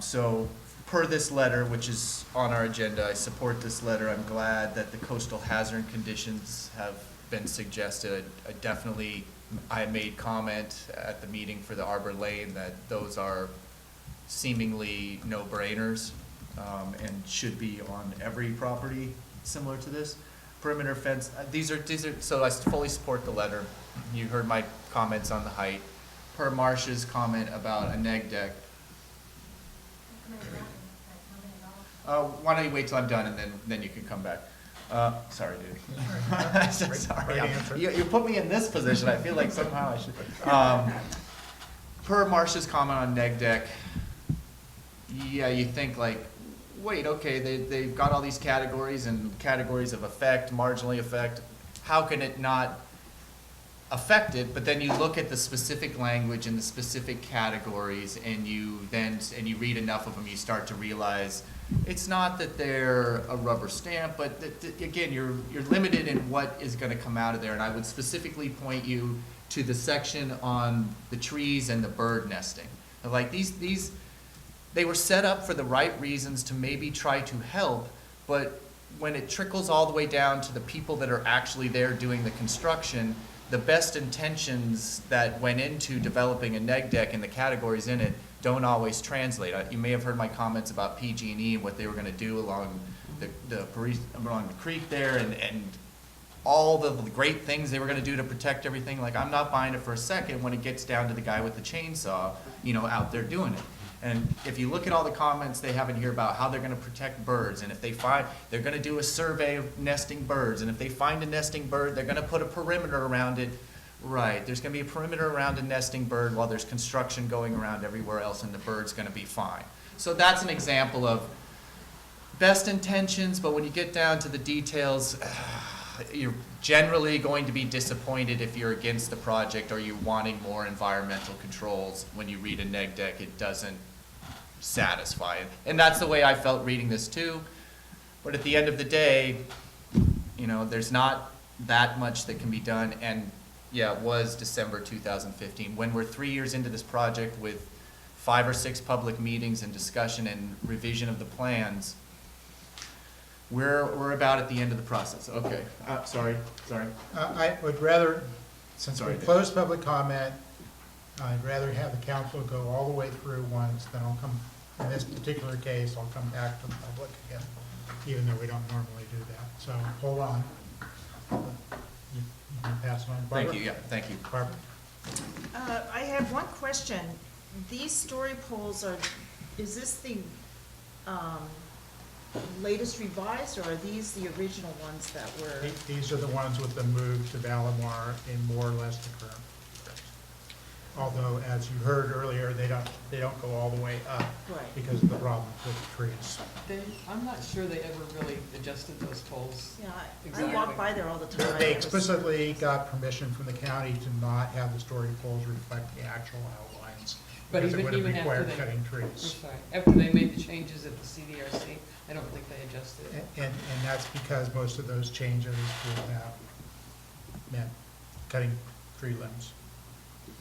So per this letter, which is on our agenda, I support this letter. I'm glad that the coastal hazard conditions have been suggested. I made comment at the meeting for the Arbor Lane that those are seemingly no-brainers, and should be on every property similar to this. Perimeter fence, these are, so I fully support the letter. You heard my comments on the height. Per Marcia's comment about a neg deck. Why don't you wait till I'm done and then you can come back. Sorry, dude. Sorry. Right answer. You put me in this position. I feel like somehow I should. Per Marcia's comment on neg deck, yeah, you think like, wait, okay, they've got all these categories and categories of effect, marginally affect. How can it not affect it? But then you look at the specific language and the specific categories, and you read enough of them, you start to realize it's not that they're a rubber stamp, but that, again, you're limited in what is going to come out of there. And I would specifically point you to the section on the trees and the bird nesting. Like these, they were set up for the right reasons to maybe try to help, but when it trickles all the way down to the people that are actually there doing the construction, the best intentions that went into developing a neg deck and the categories in it don't always translate. You may have heard my comments about PG&E and what they were going to do along along the creek there, and all the great things they were going to do to protect everything. Like, I'm not buying it for a second when it gets down to the guy with the chainsaw, out there doing it. And if you look at all the comments they have in here about how they're going to protect birds, and if they find, they're going to do a survey of nesting birds, and if they find a nesting bird, they're going to put a perimeter around it. Right, there's going to be a perimeter around a nesting bird while there's construction going around everywhere else, and the bird's going to be fine. So that's an example of best intentions, but when you get down to the details, you're generally going to be disappointed if you're against the project or you're wanting more environmental controls. When you read a neg deck, it doesn't satisfy it. And that's the way I felt reading this too. But at the end of the day, there's not that much that can be done. And yeah, it was December 2015. When we're 3 years into this project with 5 or 6 public meetings and discussion and revision of the plans, we're about at the end of the process. Okay, sorry. I would rather, since we Sorry. closed public comment, I'd rather have the council go all the way through once, then I'll come, in this particular case, I'll come back to the public again, even though we don't normally do that. So, hold on. You can pass it on. Barbara? Thank you, yeah, thank you. Barbara? I have one question. These story poles is this the latest revised, or are these the original ones that were? These are the ones with the move to Valimar in more or less the current. Although, as you heard earlier, they don't go all the way up Right. because of the problems with the trees. I'm not sure they ever really adjusted those poles. Yeah, I Exactly. walk by there all the time. They explicitly got permission from the county to not have the story poles reflect the actual outlines, But because it even would have after required they, cutting I'm trees. sorry, after they made the changes at the CDRC, I don't think they adjusted it. And that's because most of those changes would have meant cutting tree limbs,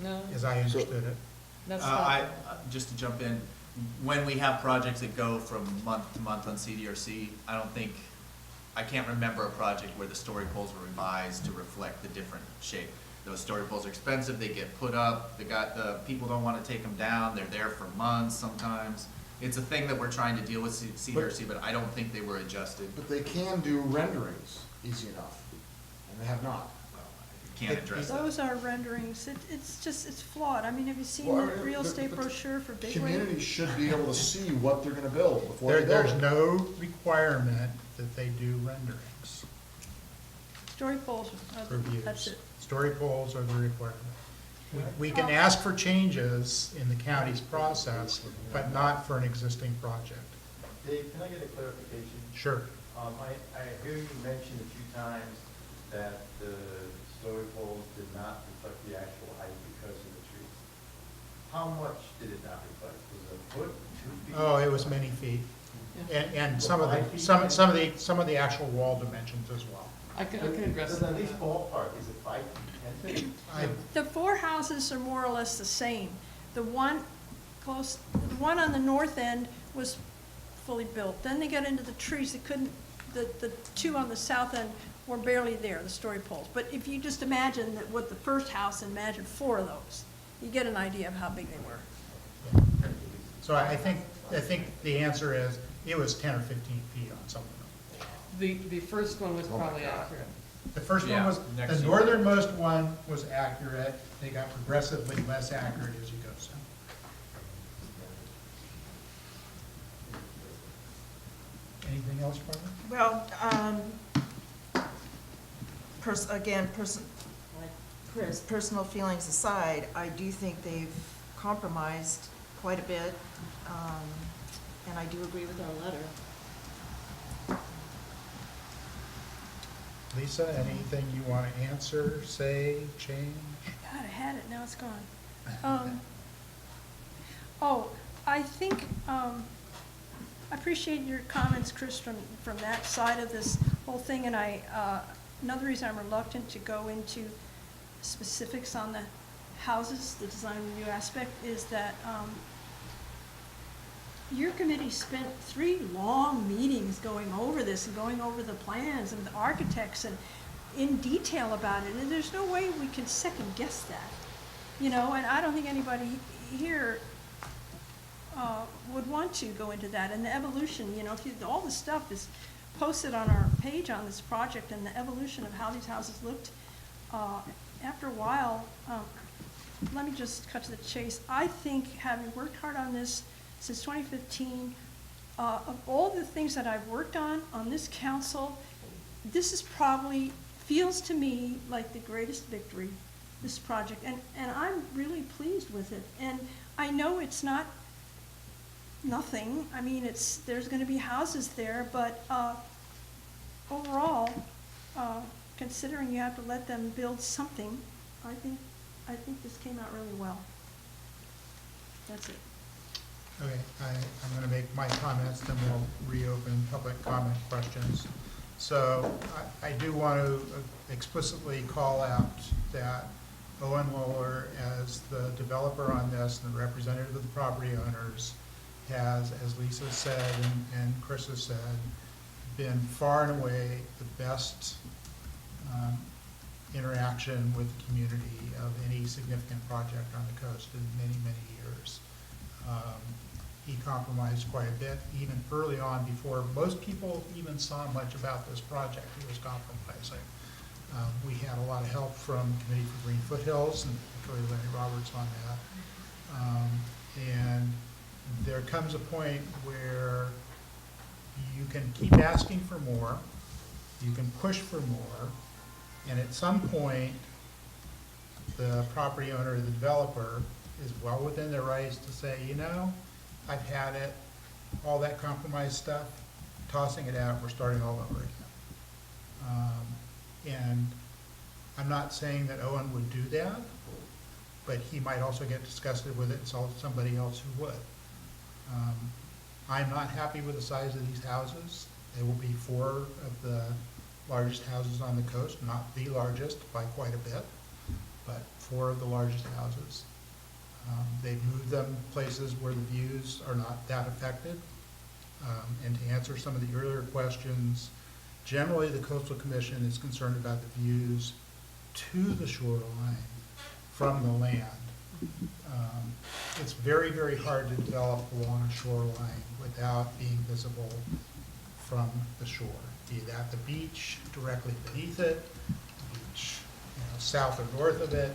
No, as I understood it. that's not. Just to jump in, when we have projects that go from month to month on CDRC, I can't remember a project where the story poles were revised to reflect the different shape. Those story poles are expensive, they get put up, the people don't want to take them down, they're there for months sometimes. It's a thing that we're trying to deal with CDRC, but I don't think they were adjusted. But they can do renderings easy enough, and they have not. Can't address that. Those are renderings. It's flawed. I mean, have you seen Well, the real estate the brochure for Big Community Wave? should be able to see what they're gonna build before they build There's it. no requirement that they do renderings Story poles, for views. that's it. Story poles are the requirement. We can ask for changes in the county's process, but not for an existing project. Dave, can I get a clarification? Sure. I hear you mention a few times that the story poles did not reflect the actual height because of the trees. How much did it not reflect? Was it a foot, 2 feet? Oh, it was many feet. And some of the actual wall dimensions as well. I can address Does that. at least ballpark, is it 5 feet, 10 feet? The 4 houses are more or less the same. The one on the north end was fully built. Then they got into the trees, the 2 on the south end were barely there, the story poles. But if you just imagine that what the first house, imagine 4 of those, you get an idea of how big they were. So I think the answer is, it was 10 or 15 feet on some of them. The first one was probably accurate. The first one Yeah, was, next the year. northernmost one was accurate. They got progressively less accurate as you go south. Anything else, Barbara? Well, again, like Chris, personal feelings aside, I do think they've compromised quite a bit, and I do agree with our letter. Lisa, anything you want to answer, say, change? God, I had it, now it's gone. I think, I appreciate your comments, Chris, from that side of this whole thing, and another reason I'm reluctant to go into specifics on the houses, the design review aspect, is that, your committee spent 3 long meetings going over this and going over the plans and the architects and in detail about it, and there's no way we can second guess that, and I don't think anybody here would want to go into that. And the evolution, all the stuff is posted on our page on this project, and the evolution of how these houses looked, after a while, let me just cut to the chase. I think, having worked hard on this since 2015, of all the things that I've worked on this council, this is probably, feels to me like the greatest victory, this project, and I'm really pleased with it. And I know it's not nothing, I mean, there's gonna be houses there, but overall, considering you have to let them build something, I think this came out really well. That's it. Okay, I'm going to make my comments, then we'll reopen public comment questions. So I do want to explicitly call out that Owen Mueller, as the developer on this and the representative of the property owners, has, as Lisa said and Chris has said, been far and away the best interaction with the community of any significant project on the coast in many, many years. He compromised quite a bit, even early on, before most people even saw much about this project. He was compromising. We had a lot of help from Committee for Green Foothills, and particularly Lenny Roberts on that. And there comes a point where you can keep asking for more, you can push for more, and at some point, the property owner or the developer is well within their rights to say, I've had it, all that compromise stuff, tossing it out, we're starting all over again. And I'm not saying that Owen would do that, but he might also get disgusted with it and sell it to somebody else who would. I'm not happy with the size of these houses. They will be 4 of the largest houses on the coast, not the largest by quite a bit, but 4 of the largest houses. They've moved them places where the views are not that affected. And to answer some of the earlier questions, generally the Coastal Commission is concerned about the views to the shoreline from the land. It's very, very hard to develop along a shoreline without being visible from the shore, be that the beach directly beneath it, the beach south or north of it.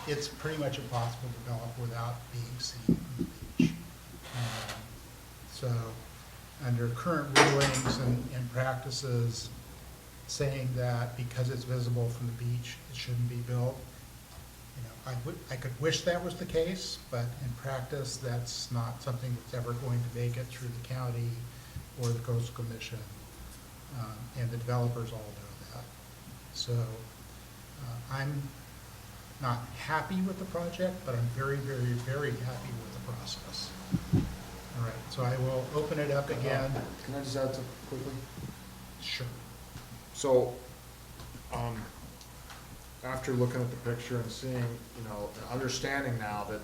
It's pretty much impossible to develop without being seen from the beach. So under current rulings and practices, saying that because it's visible from the beach, it shouldn't be built, I could wish that was the case, but in practice, that's not something that's ever going to make it through the county or the Coastal Commission, and the developers all know that. So I'm not happy with the project, but I'm very, very, very happy with the process. All right, so I will open it up again. Can I just add something quickly? Sure. So, after looking at the picture and seeing, and understanding now that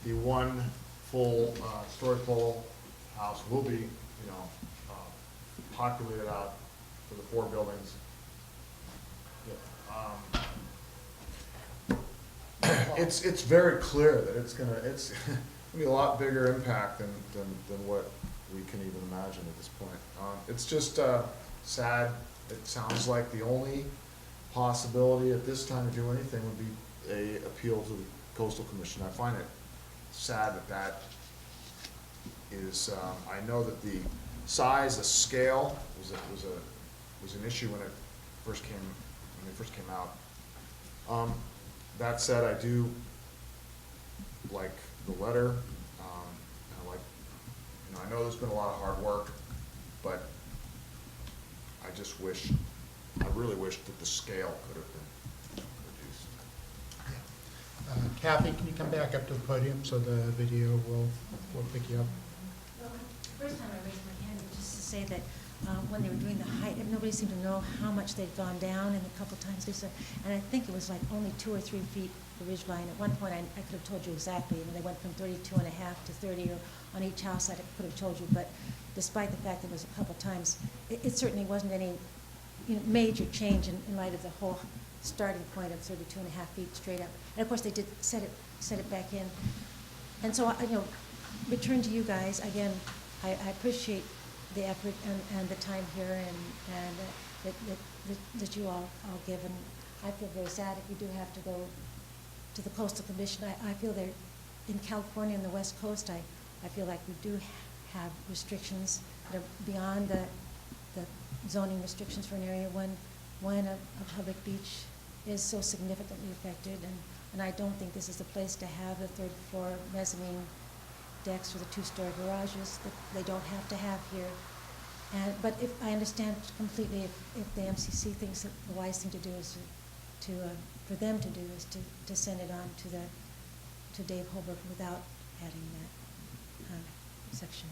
the one full story pole house will be, populated out for the 4 buildings. It's very clear that be a lot bigger impact than what we can even imagine at this point. It's just, sad. It sounds like the only possibility at this time to do anything would be a appeal to the Coastal Commission. I find it sad that is, I know that the size, the scale was an issue when they first came out. That said, I do like the letter. I like, I know there's been a lot of hard work, but I just wish, I really wish that the scale could have been reduced. Kathy, can you come back up to the podium so the video will pick you up? Well, the first time I raised my hand was just to say that when they were doing the height, nobody seemed to know how much they'd gone down, and a couple times they said, and I think it was like only 2 or 3 feet the ridge line. At one point, I could have told you exactly, when they went from 32 and a half to 30, or on each house, I could have told you, but despite the fact that it was a couple times, it certainly wasn't any major change in light of the whole starting point of 32 and a half feet straight up. And of course, they did set it back in. And so, return to you guys, again, I appreciate the effort and the time here and that you all give. And I feel very sad if you do have to go to the Coastal Commission. I feel that in California and the West Coast, I feel like we do have restrictions that are beyond the zoning restrictions for an area when a public beach is so significantly affected. And I don't think this is the place to have the 3rd floor mezzanine decks or the 2-story garages that they don't have to have here. But if I understand completely, if the MCC thinks that the wise thing to do is for them to do is to send it on to Dave Holbrook without adding that section.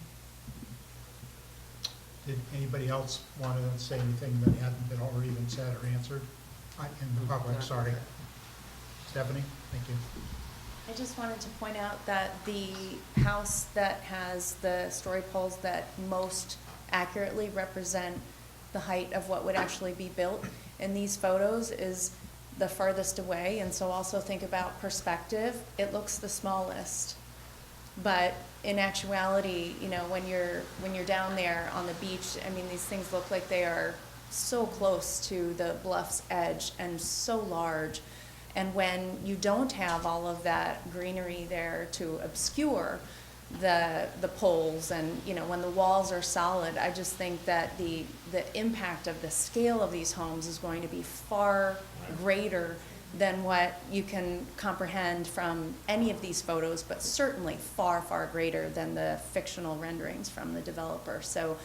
Did anybody else want to say anything that hadn't been already been said or answered in the public? Sorry. Stephanie, thank you. I just wanted to point out that the house that has the story poles that most accurately represent the height of what would actually be built in these photos is the farthest away. And so also think about perspective. It looks the smallest, but in actuality, when you're down there on the beach, I mean, these things look like they are so close to the bluff's edge and so large. And when you don't have all of that greenery there to obscure the poles, and when the walls are solid, I just think that the impact of the scale of these homes is going to be far greater than what you can comprehend from any of these photos, but certainly far, far greater than the fictional renderings from the developer. So,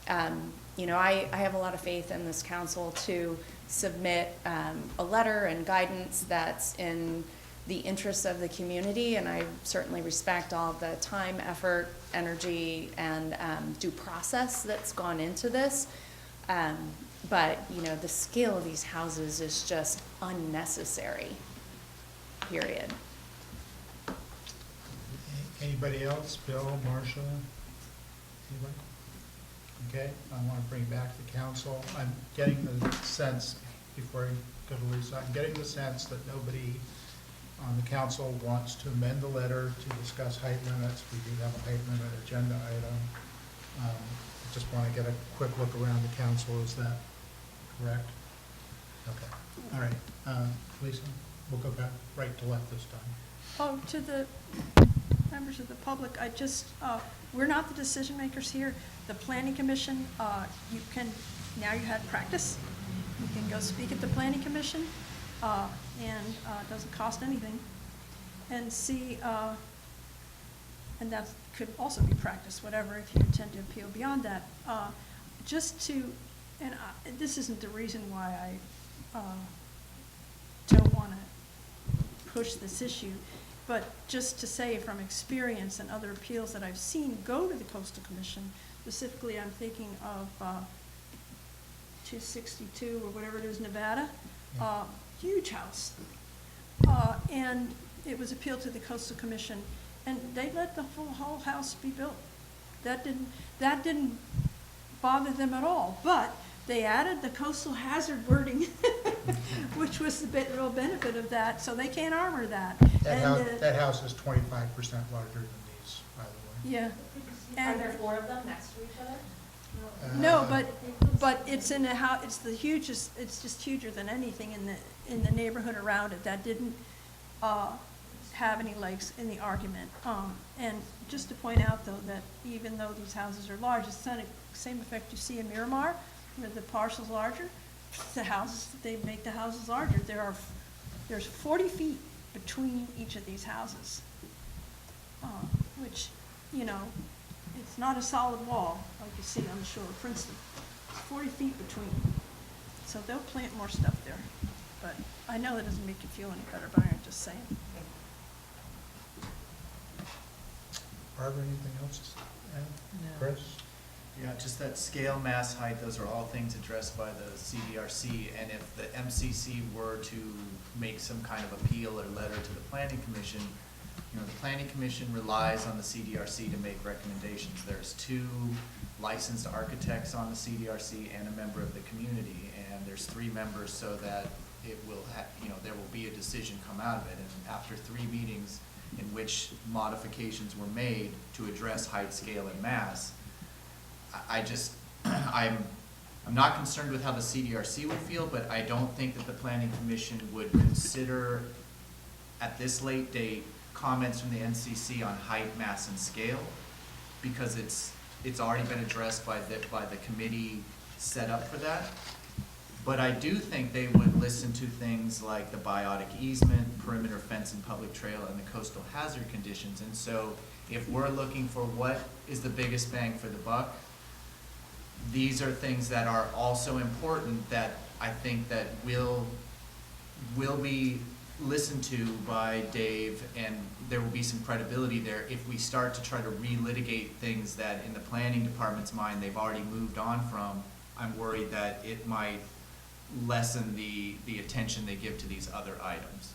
I have a lot of faith in this council to submit a letter and guidance that's in the interests of the community, and I certainly respect all the time, effort, energy, and due process that's gone into this. But, the scale of these houses is just unnecessary, period. Anybody else? Bill, Marcia? Anybody? Okay, I want to bring back the council. I'm getting the sense, before I go to Lisa, I'm getting the sense that nobody on the council wants to amend the letter to discuss height limits. We do have a height limit agenda item. I just want to get a quick look around the council. Is that correct? Okay. All right. Lisa, we'll go back right to left this time. Oh, to the members of the public, we're not the decision makers here. The planning commission, now you had practice. You can go speak at the planning commission, and it doesn't cost anything. And see, and that could also be practice, whatever, if you intend to appeal beyond that. This isn't the reason why I don't want to push this issue, but just to say from experience and other appeals that I've seen go to the Coastal Commission, specifically I'm thinking of 262 or whatever it is, Nevada, huge house. And it was appealed to the Coastal Commission, and they let the whole house be built. That didn't bother them at all, but they added the coastal hazard wording, which was the real benefit of that, so they can't armor that. That house is 25% larger than these. houses, by the way. Yeah. Are And there 4 of them next to each other? no, but it's in a house, it's the hugest, it's just huger than anything in the neighborhood around it. That didn't, have any legs in the argument. And just to point out, though, that even though these houses are large, it's the same effect you see in Miramar, where the parcel's larger. The houses, they make the houses larger. There's 40 feet between each of these houses, which, you know, it's not a solid wall like you see on the shore of Princeton. It's 40 feet between. So they'll plant more stuff there. But I know that doesn't make you feel any better, but I'm just saying. Barbara, anything else to add? Chris? Yeah, just that scale, mass, height, those are all things addressed by the CDRC, and if the MCC were to make some kind of appeal or letter to the Planning Commission, you know, the Planning Commission relies on the CDRC to make recommendations. There's 2 licensed architects on the CDRC and a member of the community, and there's 3 members so that it will there will be a decision come out of it. And after 3 meetings in which modifications were made to address height, scale, and mass, I'm not concerned with how the CDRC would feel, but I don't think that the Planning Commission would consider, at this late date, comments from the NCC on height, mass, and scale, because it's already been addressed by the committee set up for that. But I do think they would listen to things like the biotic easement, perimeter fence and public trail, and the coastal hazard conditions. And so if we're looking for what is the biggest bang for the buck, these are things that are also important that I think that will be listened to by Dave, and there will be some credibility there if we start to try to relitigate things that in the planning department's mind they've already moved on from. I'm worried that it might lessen the attention they give to these other items.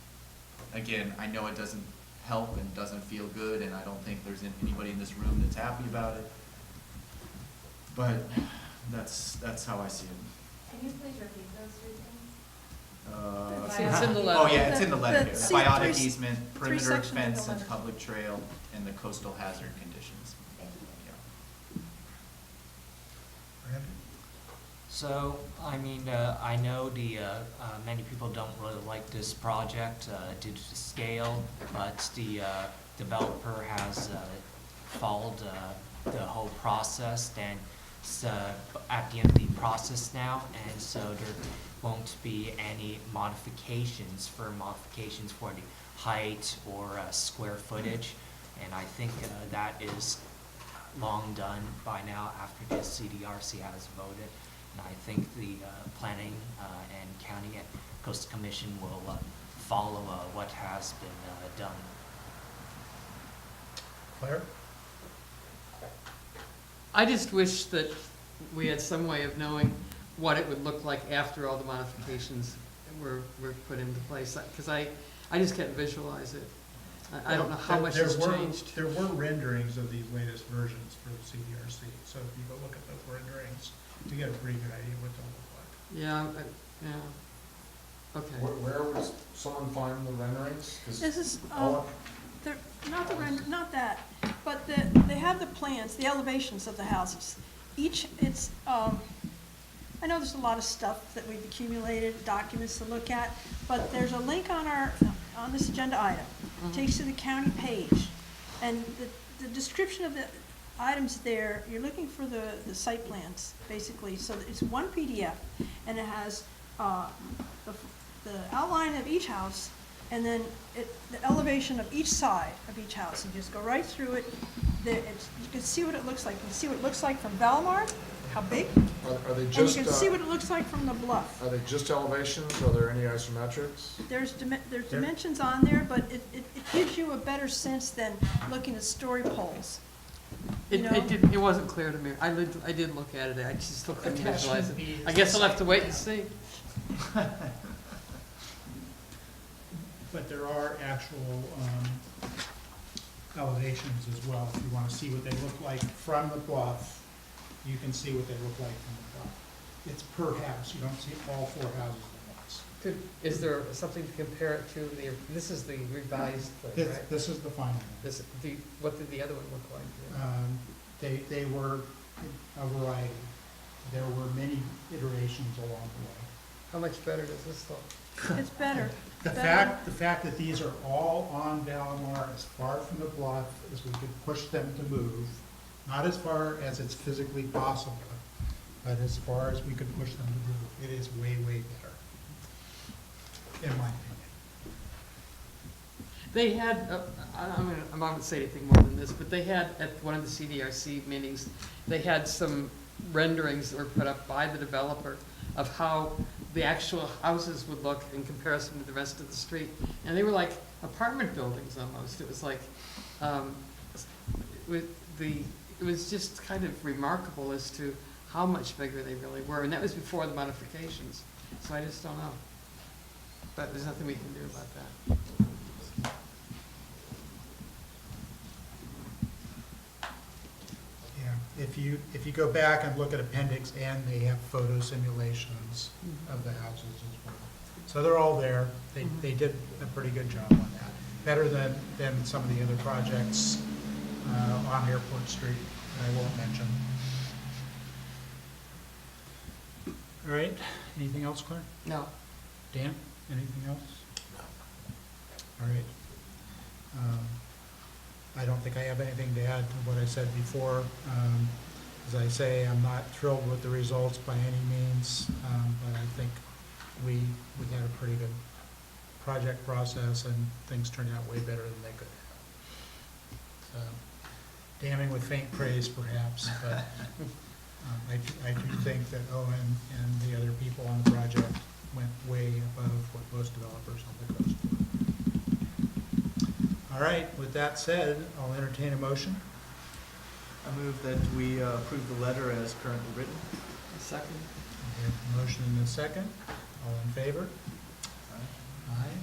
Again, I know it doesn't help and doesn't feel good, and I don't think there's anybody in this room that's happy about it. But that's how I see it. Can you please repeat those 3 things? It's in the letter. Oh, yeah, it's in the letter here. The Biotic three easement, perimeter sections of the fence and letter. public trail, and the coastal hazard conditions. Thank you. Yeah. Brandon? So, I mean, I know many people don't really like this project due to the scale, but the developer has followed the whole process, and it's at the end of the process now, and so there won't be any modifications for the height or square footage, and I think that is long done by now after the CDRC has voted. And I think the Planning and County and Coastal Commission will follow what has been done. Claire? I just wish that we had some way of knowing what it would look like after all the modifications were put into place, because I just can't visualize it. I don't know how much has changed. There were renderings of these latest versions for the CDRC, so if you go look at those renderings, you get a pretty good idea what they'll look like. Yeah, okay. Where would someone find the renderings? 'Cause This is, all they're, not that, but they have the plans, the elevations of the houses. I know there's a lot of stuff that we've accumulated, documents to look at, but there's a link on this agenda item. It takes to the county page, and the description of the items there, you're looking for the site plans, basically, so it's one PDF, and it has the outline of each house, and then the elevation of each side of each house. You just go right through it. You can see what it looks like. You can see what it looks like from Valmar, how big, are they and you just, can see what it looks like from the bluff. are they just elevations? Are there any isometrics? There's dimensions on there, but it gives you a better sense than looking at story poles. It wasn't clear to me. I did look at it, I just still couldn't visualize it. I guess I'll have to wait and see. But there are actual elevations as well. If you want to see what they look like from the bluff, you can see what they look like from the bluff. It's per house. You don't see all 4 houses at once. Is there something to compare it to? This is the revised thing, This, right? this is the final one. What did the other one look like? They were a variety. There were many iterations along the way. How much better does this look? It's better. The fact that these are all on Valimar as far from the bluff as we could push them to move, not as far as it's physically possible, but as far as we could push them to move, it is way, way better, in my opinion. They had, I'm not gonna say anything more than this, but they had, at one of the CDRC meetings, they had some renderings that were put up by the developer of how the actual houses would look in comparison to the rest of the street. And they were like apartment buildings almost. It was like, it was just kind of remarkable as to how much bigger they really were. And that was before the modifications. So I just don't know. But there's nothing we can do about that. Yeah, if you go back and look at Appendix N, they have photo simulations of the houses as well. So they're all there. They did a pretty good job on that. Better than some of the other projects on Airport Street that I won't mention. All right, anything else, Claire? No. Dan, anything else? All right. I don't think I have anything to add to what I said before. As I say, I'm not thrilled with the results by any means, but I think we had a pretty good project process and things turned out way better than they could have. So, damning with faint praise perhaps, but I do think that Owen and the other people on the project went way above what most developers on the coast do. All right, with that said, I'll entertain a motion. I move that we approve the letter as currently written. A second? We have a motion and a second. All in favor? Aye.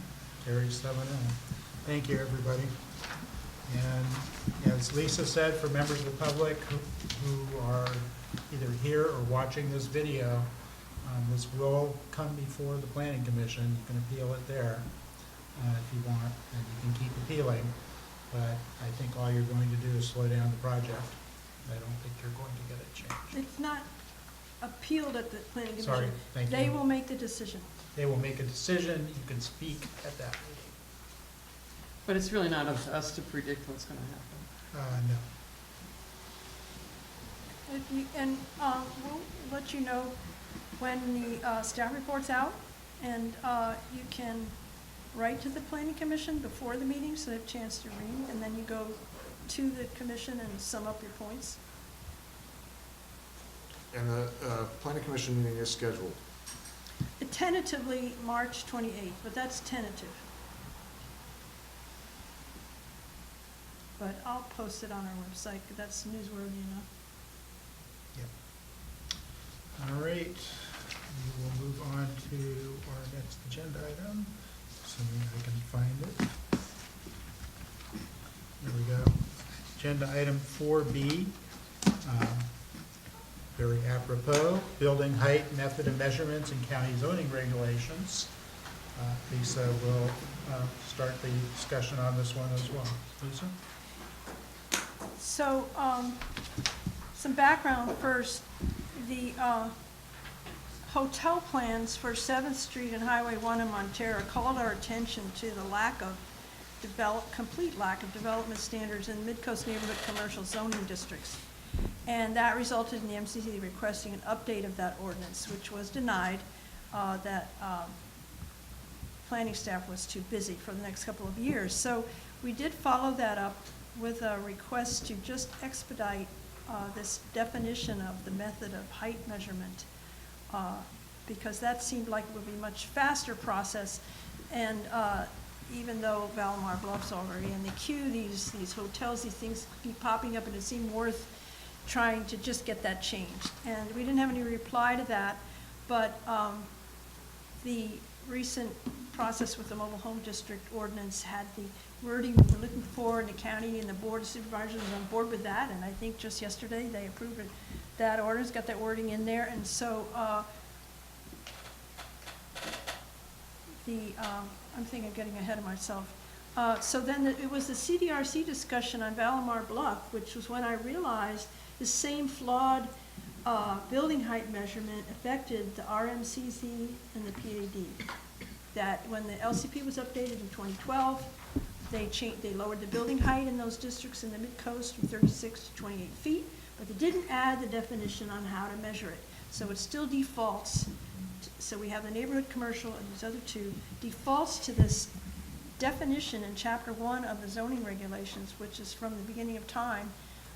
Carries 7-0. Thank you, everybody. And as Lisa said, for members of the public who are either here or watching this video, this will come before the Planning Commission. You can appeal it there if you want, and you can keep appealing. But I think all you're going to do is slow down the project. I don't think you're going to get it changed. It's not appealed at the planning commission. Sorry, thank you. They will make the decision. They will make a decision. You can speak at that meeting. But it's really not up to us to predict what's gonna happen. No. And we'll let you know when the staff report's out, and you can write to the planning commission before the meeting so they have a chance to read, and then you go to the commission and sum up your points. And the planning commission meeting is scheduled. Tentatively March 28th, but that's tentative. But I'll post it on our website, 'cause that's newsworthy enough. All right, we will move on to our next agenda item, assuming I can find it. There we go. Agenda item 4B, very apropos, building height, method of measurements and county zoning regulations. Lisa will start the discussion on this one as well. Lisa? So, some background first. The hotel plans for 7th Street and Highway 1 in Montero called our attention to the complete lack of development standards in Midcoast neighborhood commercial zoning districts. And that resulted in the MCC requesting an update of that ordinance, which was denied. That planning staff was too busy for the next couple of years. So we did follow that up with a request to just expedite this definition of the method of height measurement, because that seemed like it would be a much faster process. And even though Valimar Bluff's already in the queue, these hotels, these things keep popping up, and it seemed worth trying to just get that changed. And we didn't have any reply to that, but the recent process with the mobile home district ordinance had the wording we were looking for, and the county and the board of supervisors was on board with that, and I think just yesterday they approved it, that ordinance, got that wording in there. And so I'm thinking of getting ahead of myself. So then it was the CDRC discussion on Valamar Bluff, which was when I realized the same flawed building height measurement affected the RMCC and the PAD. That when the LCP was updated in 2012, they lowered the building height in those districts in the Midcoast from 36 to 28 feet, but they didn't add the definition on how to measure it. So it still defaults, so we have the neighborhood commercial and these other two, defaults to this definition in Chapter 1 of the zoning regulations, which is from the beginning of time,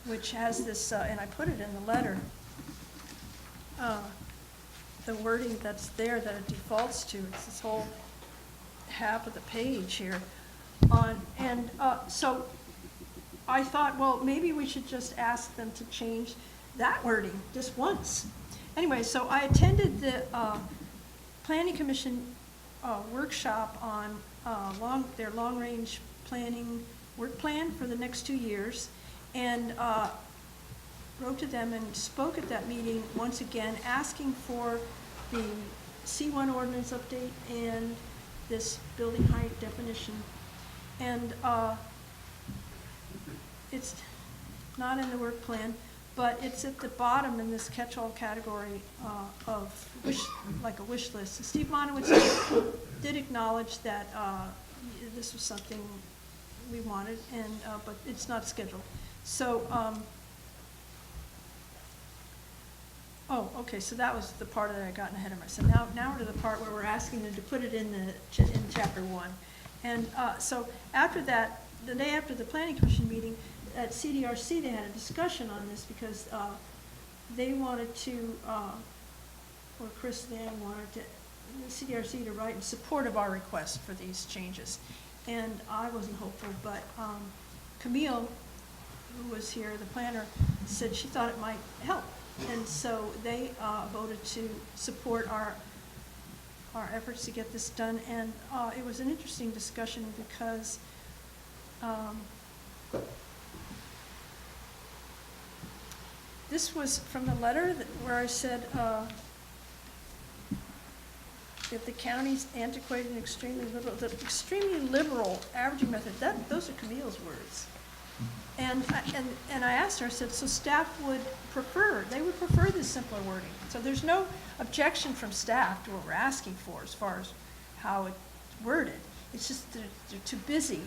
which has this, and I put it in the letter, the wording that's there that it defaults to. It's this whole half of the page here. So I thought, well, maybe we should just ask them to change that wording just once. Anyway, so I attended the Planning Commission workshop on their long-range planning work plan for the next 2 years, and wrote to them and spoke at that meeting once again, asking for the C1 ordinance update and this building height definition. And it's not in the work plan, but it's at the bottom in this catch-all category of like a wish list. Steve Monowitz did acknowledge that this was something we wanted, and but it's not scheduled. So, oh, okay. So that was the part that I gotten ahead of myself. Now we're to the part where we're asking them to put it in Chapter 1, and so after that, the day after the Planning Commission meeting at CDRC, they had a discussion on this because they wanted to, or Chris Van wanted the CDRC to write in support of our request for these changes. And I wasn't hopeful, but Camille, who was here, the planner, said she thought it might help. And so they voted to support our efforts to get this done. And it was an interesting discussion because this was from the letter where I said that the county's antiquated and extremely liberal averaging method, those are Camille's words. And I asked her, I said, so staff would prefer this simpler wording. So there's no objection from staff to what we're asking for as far as how it's worded. It's just they're too busy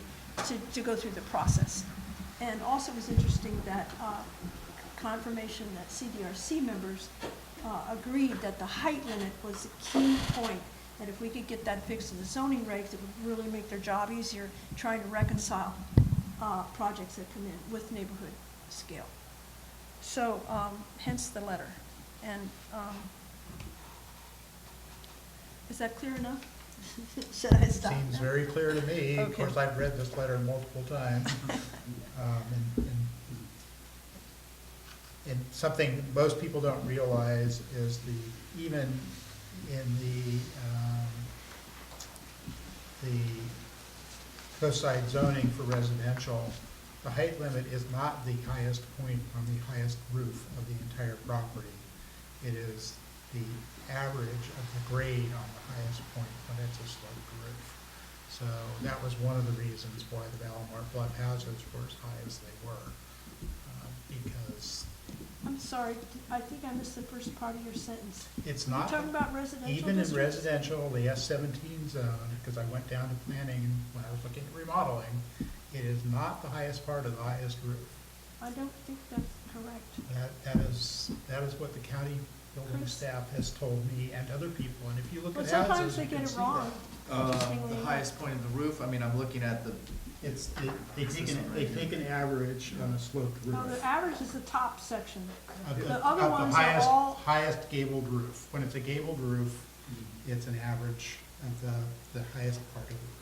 to go through the process. And also it was interesting that confirmation that CDRC members agreed that the height limit was a key point, that if we could get that fixed in the zoning regs, it would really make their job easier trying to reconcile projects that come in with neighborhood scale. So hence the letter. And is that clear enough? Should I stop? Seems very clear to me. Of Okay. course, I've read this letter multiple times. And something most people don't realize is even in the coastside zoning for residential, the height limit is not the highest point on the highest roof of the entire property. It is the average of the grade on the highest point when it's a sloped roof. So that was one of the reasons why the Valamar Bluff houses were as high as they were, because I'm sorry, I think I missed the first part of your sentence. it's You're not. talking about residential Even in districts? residential, the S17 zone, because I went down to planning when I was looking at remodeling, it is not the highest part of the highest roof. I don't think that's correct. That is what the county building Chris? staff has told me and other people, and if you look But at sometimes houses, they you get can it see wrong. that. The highest point of the roof, I mean, I'm looking at the, They take an average on a sloped roof. No, the average is the top section. Of The other of ones are highest- all- Highest gabled roof. When it's a gabled roof, it's an average of the highest part of the roof.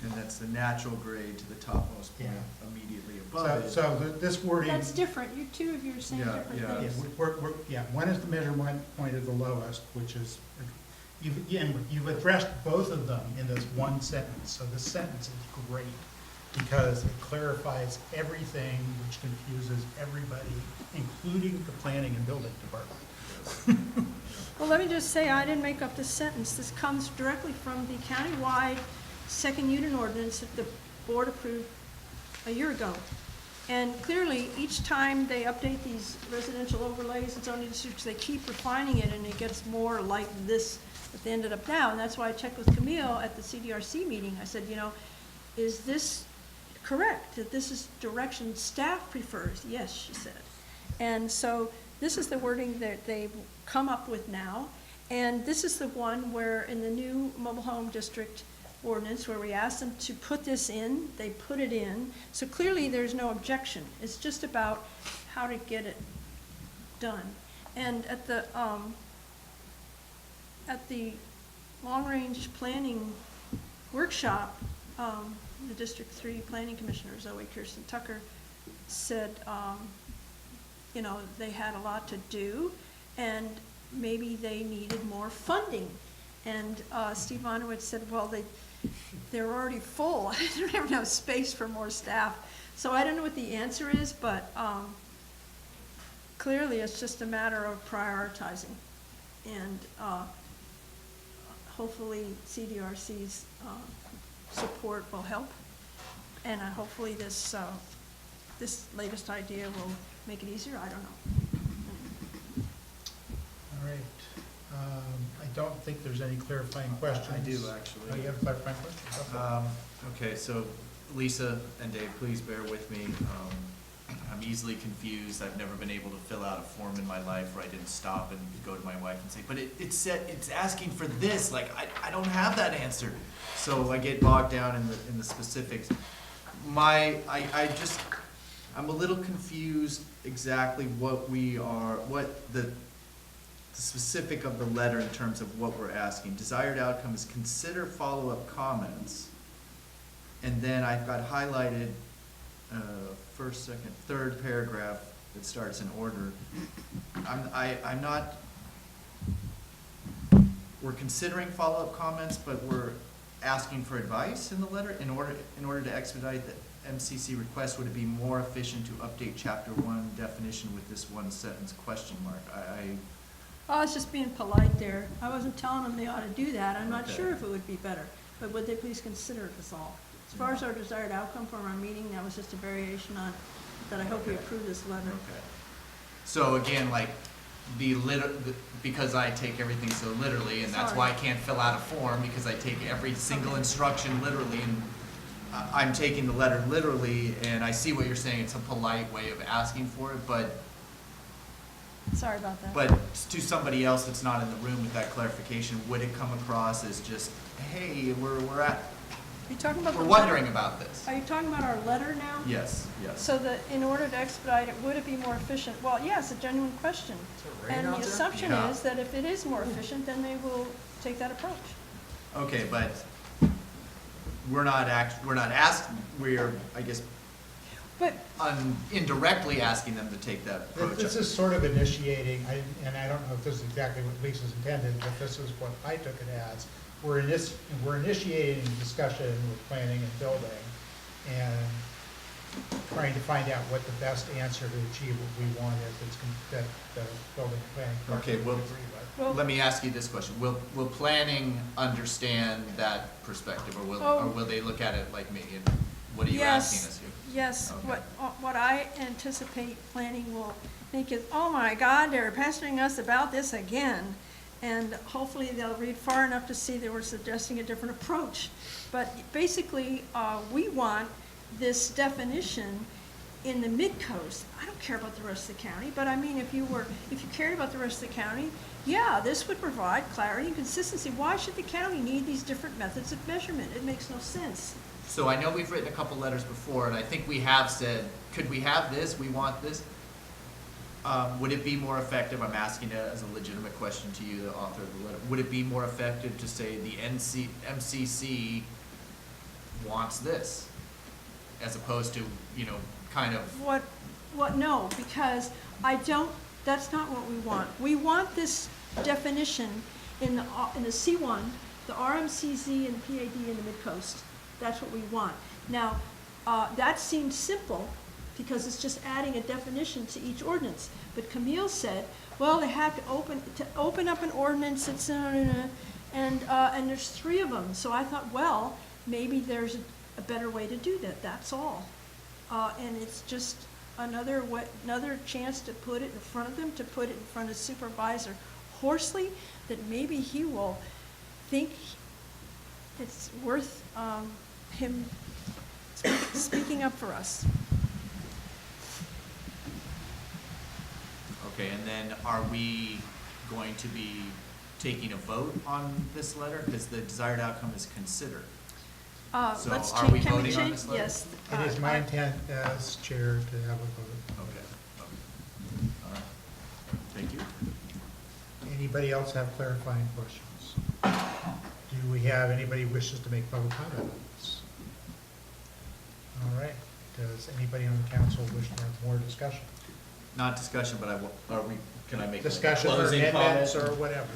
and that's the natural grade to the topmost point Yeah. immediately above it. So this wording. That's different. You two of you are saying Yeah, different yeah. things. Yeah, one is the measurement point of the lowest, which is, you've addressed both of them in this one sentence, so this sentence is great. because it clarifies everything, which confuses everybody, including the planning and building department. Well, let me just say, I didn't make up this sentence. This comes directly from the countywide second unit ordinance that the board approved a year ago. And clearly, each time they update these residential overlays and zoning districts, they keep refining it, and it gets more like this that they ended up now. And that's why I checked with Camille at the CDRC meeting. I said, you know, is this correct, that this is direction staff prefers? Yes, she said. And so this is the wording that they've come up with now. And this is the one where in the new mobile home district ordinance where we asked them to put this in, they put it in. So clearly there's no objection. It's just about how to get it done. And at the long-range planning workshop, the District 3 Planning Commissioner, Zoe Kirsten Tucker, said, you know, they had a lot to do, and maybe they needed more funding. And Steve Monowitz said, well, they're already full. They don't have enough space for more staff. So I don't know what the answer is, but clearly it's just a matter of prioritizing. And hopefully CDRC's support will help. And hopefully this latest idea will make it easier. I don't know. All right. I don't think there's any clarifying questions. I do, actually. Oh, you have a clarifying question? Okay. Okay, so Lisa and Dave, please bear with me. I'm easily confused. I've never been able to fill out a form in my life where I didn't stop and go to my wife and say, but it's asking for this. Like, I don't have that answer. So I get bogged down in the specifics. I'm a little confused exactly what the specific of the letter in terms of what we're asking. Desired outcome is consider follow-up comments. And then I've got highlighted first, second, third paragraph that starts in order. I'm not, we're considering follow-up comments, but we're asking for advice in the letter in order to expedite the MCC request. Would it be more efficient to update chapter 1 definition with this one sentence question mark? I was just being polite there. I wasn't telling them they ought to do that. I'm not Okay. sure if it would be better, but would they please consider it is all. As far as our desired outcome from our meeting, that was just a variation on that. I hope we approve this letter. Okay. So again, like because I take everything so literally, and that's why I can't fill out a form, because I take every single instruction literally, and I'm taking the letter literally, and I see what you're saying. It's a polite way of asking for it, but Sorry about that. But to somebody else that's not in the room with that clarification, would it come across as just, hey, we're wondering about this? Are you talking about our letter now? Yes, yes. So that in order to expedite it, would it be more efficient? Well, yeah, it's a genuine question. And the assumption Yeah. is that if it is more efficient, then they will take that approach. Okay, but we're, I guess, But indirectly asking them to take that approach. This is sort of initiating, and I don't know if this is exactly what Lisa's intended, but this is what I took it as. We're initiating discussion with planning and building and trying to find out what the best answer to achieve what we want is that the building and planning Okay, department well, would agree with. let me ask you this question. Will planning understand that perspective, or will they look at it like me? And what are you asking us here? Yes, Okay. what I anticipate planning will think is, oh my God, they're pestering us about this again. And hopefully they'll read far enough to see that we're suggesting a different approach. But basically, we want this definition in the Midcoast. I don't care about the rest of the county, but I mean, if you cared about the rest of the county, yeah, this would provide clarity and consistency. Why should the county need these different methods of measurement? It makes no sense. So I know we've written a couple letters before, and I think we have said, could we have this? We want this. Would it be more effective? I'm asking it as a legitimate question to you, the author of the letter. Would it be more effective to say the MCC wants this, as opposed to, kind of? No, because that's not what we want. We want this definition in the C1, the RMCZ and PAD in the Midcoast. That's what we want. Now, That seemed simple, because it's just adding a definition to each ordinance. But Camille said, well, they have to open up an ordinance, and there's 3 of them. So I thought, well, maybe there's a better way to do that, that's all. And it's just another chance to put it in front of them, to put it in front of Supervisor Horsley, that maybe he will think it's worth him speaking up for us. Okay, and then are we going to be taking a vote on this letter? Because the desired outcome is considered. So Let's are change, we can we voting on change? this letter? Yes. It is my intent as chair to have a vote. Okay, all right. Thank you. Anybody else have clarifying questions? Do we have anybody who wishes to make public comment on this? All right. Does anybody on the council wish to have more discussion? Not discussion, but can I make a Discussion or closing amendments comment? or whatever.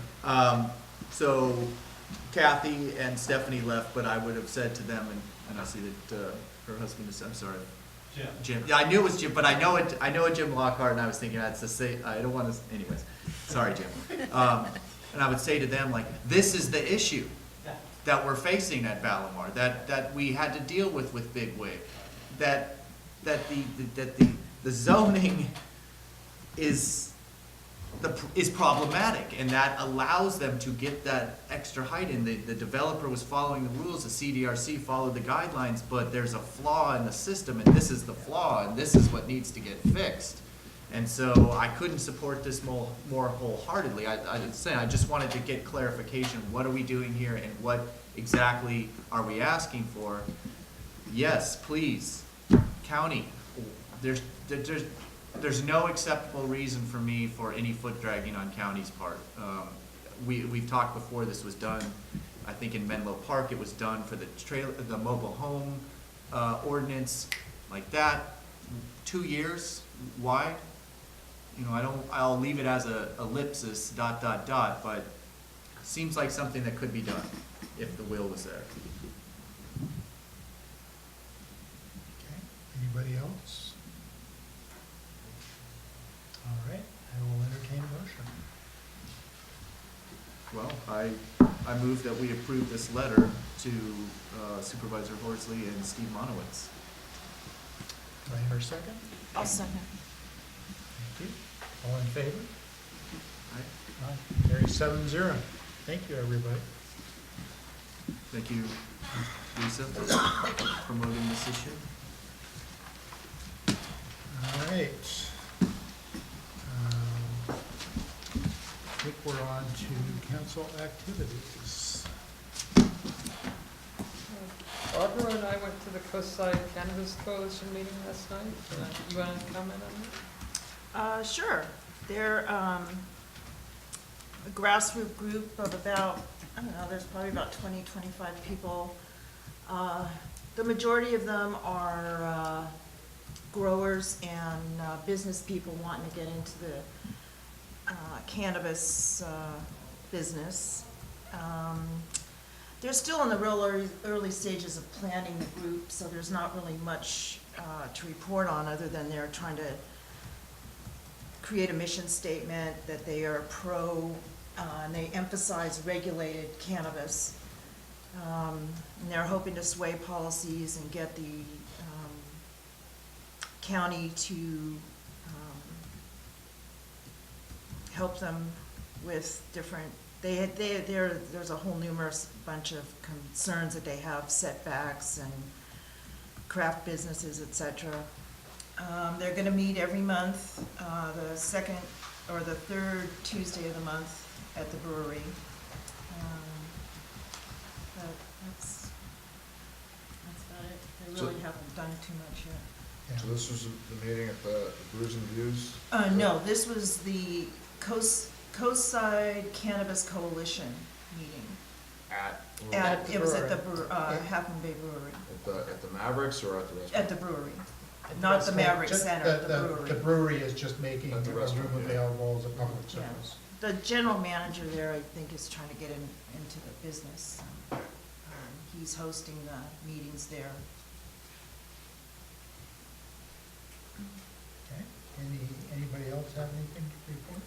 So Kathy and Stephanie left, but I would have said to them, and I see that her husband is, I'm sorry. Jim. Yeah, I knew it was Jim, but I know it Jim Lockhart, and I was thinking that's the same, I don't want to, anyways. Sorry, Jim. And I would say to them, like, this is the issue that we're facing at Valamar, that we had to deal with Big Wig, that the zoning is problematic, and that allows them to get that extra height in. The developer was following the rules, the CDRC followed the guidelines, but there's a flaw in the system, and this is the flaw, and this is what needs to get fixed. And so I couldn't support this more wholeheartedly. I just wanted to get clarification. What are we doing here, and what exactly are we asking for? Yes, please, county, there's no acceptable reason for me for any foot dragging on county's part. We've talked before, this was done, I think in Menlo Park, it was done for the mobile home ordinance like that. 2 years, why? You know, I'll leave it as a ellipsis, ... but seems like something that could be done if the will was there. Okay. Anybody else? All right, I will entertain a motion. Well, I move that we approve this letter to Supervisor Horsley and Steve Monowitz. Do I hear a second? I'll second. Thank you. All in favor? Aye. Aye. Carries 7-0. Thank you, everybody. Thank you, Lisa, for promoting this issue. All right. I think we're on to council activities. Barbara and I went to the Coastside Cannabis Coalition meeting last night. You want to comment on that? Sure. They're a grassroots group of about, I don't know, there's probably about 20, 25 people. The majority of them are growers and business people wanting to get into the cannabis business. They're still in the real early stages of planning the group, so there's not really much to report on other than they're trying to create a mission statement that they are pro, and they emphasize regulated cannabis. And they're hoping to sway policies and get the county to help them with different, there's a whole numerous bunch of concerns that they have, setbacks and craft businesses, et cetera. They're gonna meet every month, the second or the third Tuesday of the month at the brewery. But that's about it. They really haven't done too much yet. Yeah. So this was the meeting at the Brews and Views? No, this was the Coastside Cannabis Coalition meeting. It was at the Half Moon Bay Brewery. At the Mavericks or at the restaurant? At the brewery, not the Maverick Just Center, the brewery. The brewery is just making At the a room restaurant, yeah. available as a public Yeah. service. The general manager there, I think, is trying to get into the business. He's hosting the meetings there. Okay, anybody else have anything to report?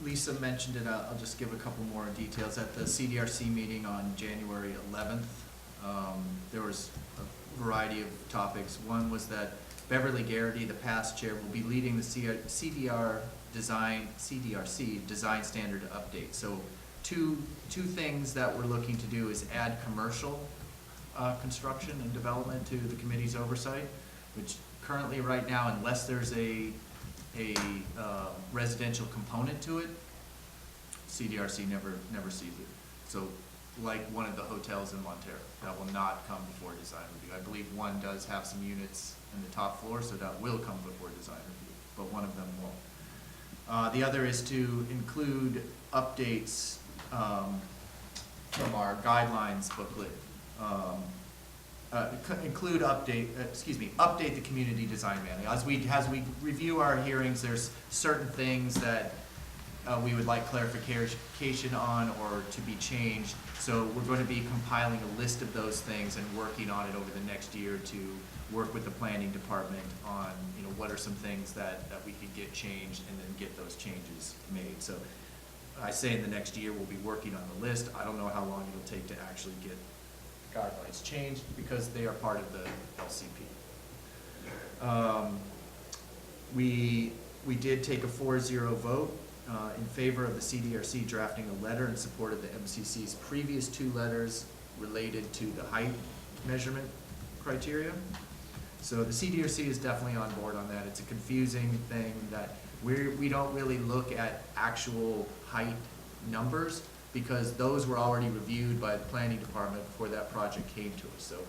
Lisa mentioned it, I'll just give a couple more details. At the CDRC meeting on January 11th, there was a variety of topics. One was that Beverly Garrity, the past chair, will be leading the CDRC design standard update. So two things that we're looking to do is add commercial construction and development to the committee's oversight, which currently right now, unless there's a residential component to it, CDRC never sees it. So like one of the hotels in Montero, that will not come before design review. I believe one does have some units in the top floor, so that will come before design review, but one of them won't. The other is to include updates from our guidelines booklet. Update the community design manual. As we review our hearings, there's certain things that we would like clarification on or to be changed. So we're going to be compiling a list of those things and working on it over the next year to work with the planning department on, what are some things that we could get changed and then get those changes made. So I say in the next year we'll be working on the list. I don't know how long it'll take to actually get guidelines changed because they are part of the LCP. We did take a 4-0 vote in favor of the CDRC drafting a letter in support of the MCC's previous 2 letters related to the height measurement criteria. So the CDRC is definitely on board on that. It's a confusing thing that we don't really look at actual height numbers because those were already reviewed by the planning department before that project came to us. So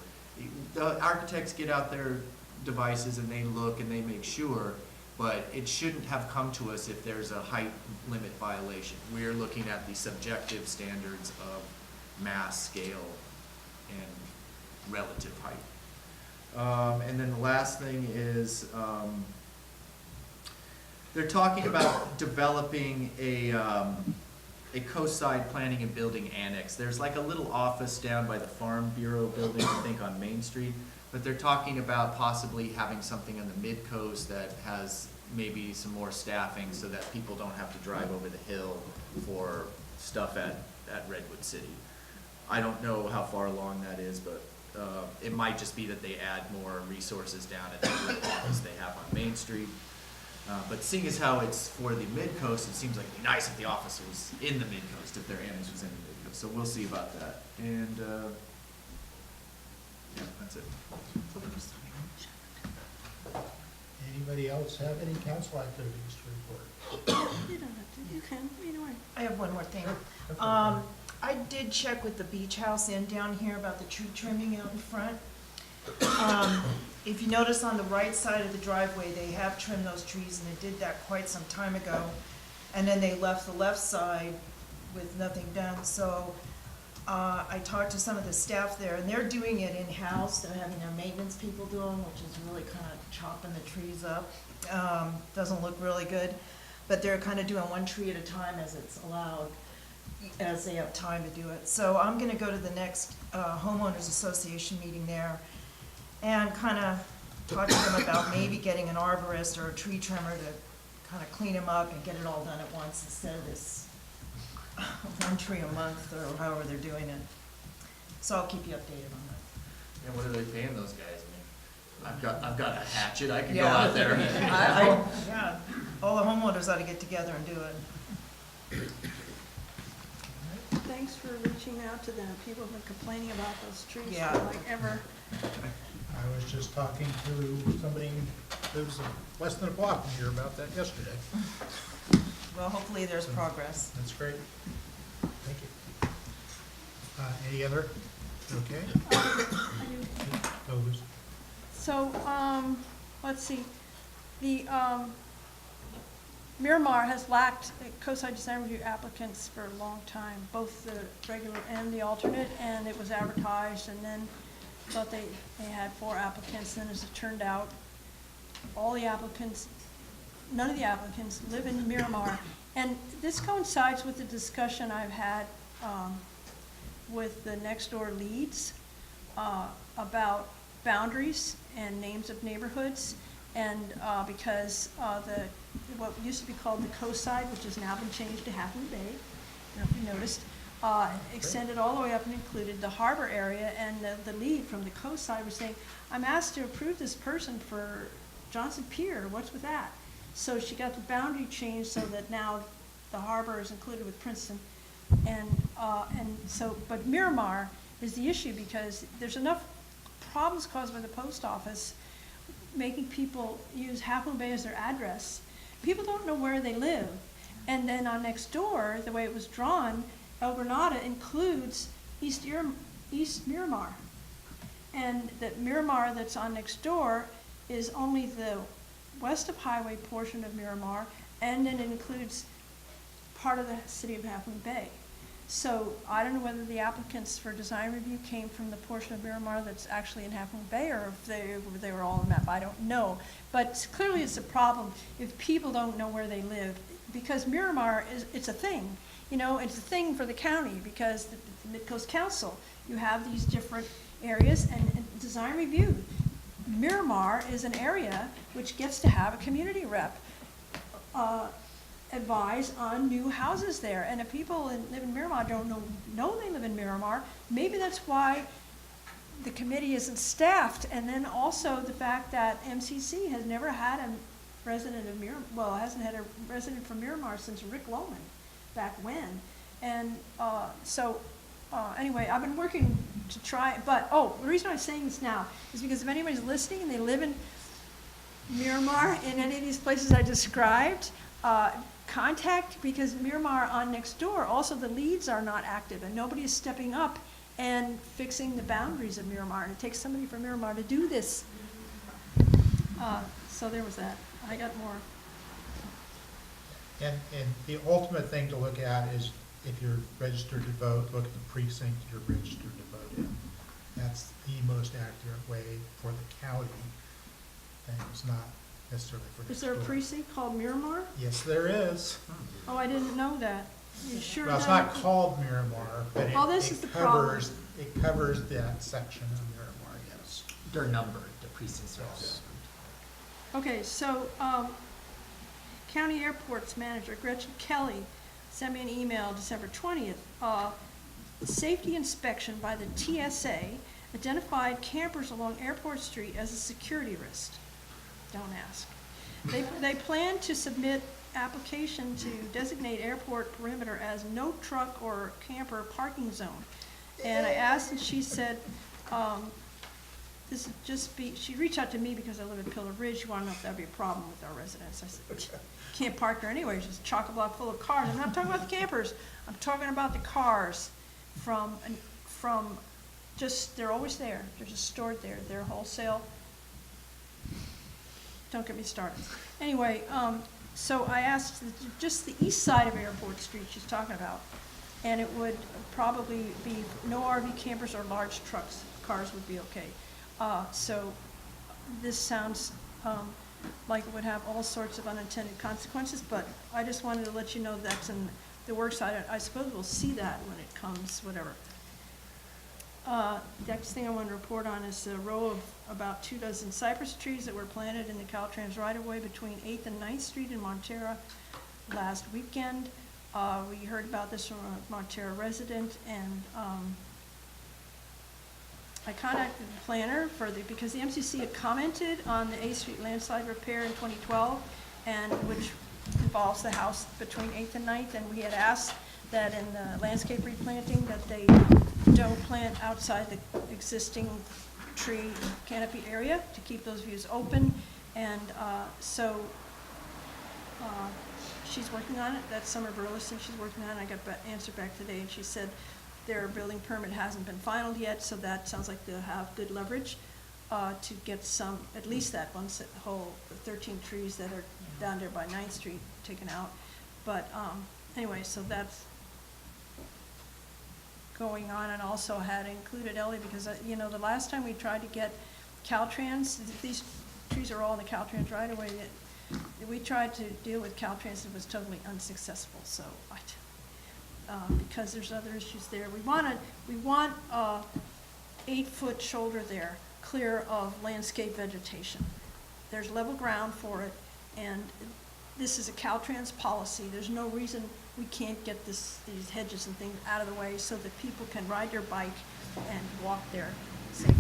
the architects get out their devices and they look and they make sure, but it shouldn't have come to us if there's a height limit violation. We're looking at the subjective standards of mass, scale, and relative height. And then the last thing is they're talking about developing a coastside planning and building annex. There's like a little office down by the Farm Bureau building, I think, on Main Street. But they're talking about possibly having something on the Midcoast that has maybe some more staffing so that people don't have to drive over the hill for stuff at Redwood City. I don't know how far along that is, but it might just be that they add more resources down at the little office they have on Main Street. But seeing as how it's for the Midcoast, it seems like it'd be nice if the office was in the Midcoast, if their annex was in the Midcoast. So we'll see about that. And yeah, that's it. Anybody else have any council activities to report? You don't have to, you can, either way. I have one more thing. Sure. I did check with the Beach House Inn down here about the tree trimming out in front. If you notice on the right side of the driveway, they have trimmed those trees, and they did that quite some time ago. And then they left the left side with nothing done. So I talked to some of the staff there, and they're doing it in-house. They're having their maintenance people do them, which is really kind of chopping the trees up. Doesn't look really good, but they're kind of doing one tree at a time as it's allowed, as they have time to do it. So I'm gonna go to the next homeowners association meeting there and kind of talk to them about maybe getting an arborist or a tree trimmer to kind of clean them up and get it all done at once instead of this one tree a month or however they're doing it. So I'll keep you updated on that. And what are they paying those guys? I mean, I've got a hatchet. I can go out there. Yeah, all the homeowners ought to get together and do it. Thanks for reaching out to them. People have been complaining about those trees Yeah. for like ever. I was just talking to somebody who lives less than a block from here about that yesterday. Well, hopefully there's progress. That's great. Thank you. Any other? Okay. I do. Those. So, let's see, the, Miramar has lacked coastside design review applicants for a long time, both the regular and the alternate, and it was advertised, and then thought they had 4 applicants, and as it turned out, all the applicants, none of the applicants live in Miramar. And this coincides with the discussion I've had with the next door leads about boundaries and names of neighborhoods, and because what used to be called the coast side, which has now been changed to Half Moon Bay, I don't know if you noticed, extended all the way up and included the harbor area, and the lead from the coast side was saying, I'm asked to approve this person for Johnson Pier, what's with that? So she got the boundary changed so that now the harbor is included with Princeton, and so, but Miramar is the issue because there's enough problems caused by the post office making people use Half Moon Bay as their address. People don't know where they live. And then on next door, the way it was drawn, El Granada includes East Miramar. And that Miramar that's on next door is only the west of highway portion of Miramar, and then it includes part of the city of Half Moon Bay. So I don't know whether the applicants for design review came from the portion of Miramar that's actually in Half Moon Bay, or if they were all on the map, I don't know. But clearly it's a problem if people don't know where they live, because Miramar it's a thing. You know, it's a thing for the county, because the Midcoast Council, you have these different areas, and design review. Miramar is an area which gets to have a community rep advise on new houses there. And if people live in Miramar don't know they live in Miramar, maybe that's why the committee isn't staffed. And then also the fact that MCC has never had a resident of Miramar, well, hasn't had a resident from Miramar since Rick Lohman, back when. And anyway, I've been working to try, but, the reason I'm saying this now is because if anybody's listening and they live in Miramar, in any of these places I described, contact, because Miramar on next door, also the leads are not active, and nobody is stepping up and fixing the boundaries of Miramar, and it takes somebody from Miramar to do this. So there was that. I got more. And the ultimate thing to look at is if you're registered to vote, look at the precinct you're registered to vote in. That's the most accurate way for the county, and it's not necessarily for the Is there a precinct called Miramar? Yes, there is. Oh, I didn't know that. You sure? Well, it's not called Miramar, but this is the problem. it covers that section of Miramar, yes. They're numbered, the precincts are all Yes. numbered. Okay, so County Airports Manager Gretchen Kelly sent me an email December 20th. Safety inspection by the TSA identified campers along Airport Street as a security risk. Don't ask. They plan to submit application to designate airport perimeter as no truck or camper parking zone. And I asked, and she said, this would just be, she reached out to me because I live in Pillar Ridge. She wanted to know if that would be a problem with our residents. I said, can't park there anyway. It's just chock-a-block full of cars. I'm not talking about the campers. I'm talking about the cars from just, they're always there. They're just stored there. They're wholesale. Don't get me started. Anyway, so I asked just the east side of Airport Street she's talking about, and it would probably be no RV campers or large trucks. Cars would be okay. So this sounds like it would have all sorts of unintended consequences, but I just wanted to let you know that's in the works. I suppose we'll see that when it comes, whatever. Next thing I want to report on is a row of about 24 cypress trees that were planted in the Caltrans right-of-way between 8th and 9th Street in Montera last weekend. We heard about this from a Montera resident, and I contacted the planner because the MCC had commented on the 8th Street landslide repair in 2012, and which involves the house between 8th and 9th, and we had asked that in the landscape replanting that they don't plant outside the existing tree canopy area to keep those views open. And so she's working on it. That's Summer Burleson she's working on it. I got an answer back today, and she said their building permit hasn't been finalized yet, so that sounds like they'll have good leverage to get some, at least that one whole 13 trees that are down there by 9th Street taken out. But anyway, so that's going on, and also had included Ellie because, the last time we tried to get Caltrans, these trees are all in the Caltrans right away, we tried to deal with Caltrans and it was totally unsuccessful, so because there's other issues there. We want 8-foot shoulder there, clear of landscape vegetation. There's level ground for it, and this is a Caltrans policy. There's no reason we can't get these hedges and things out of the way so that people can ride their bike and walk there safely.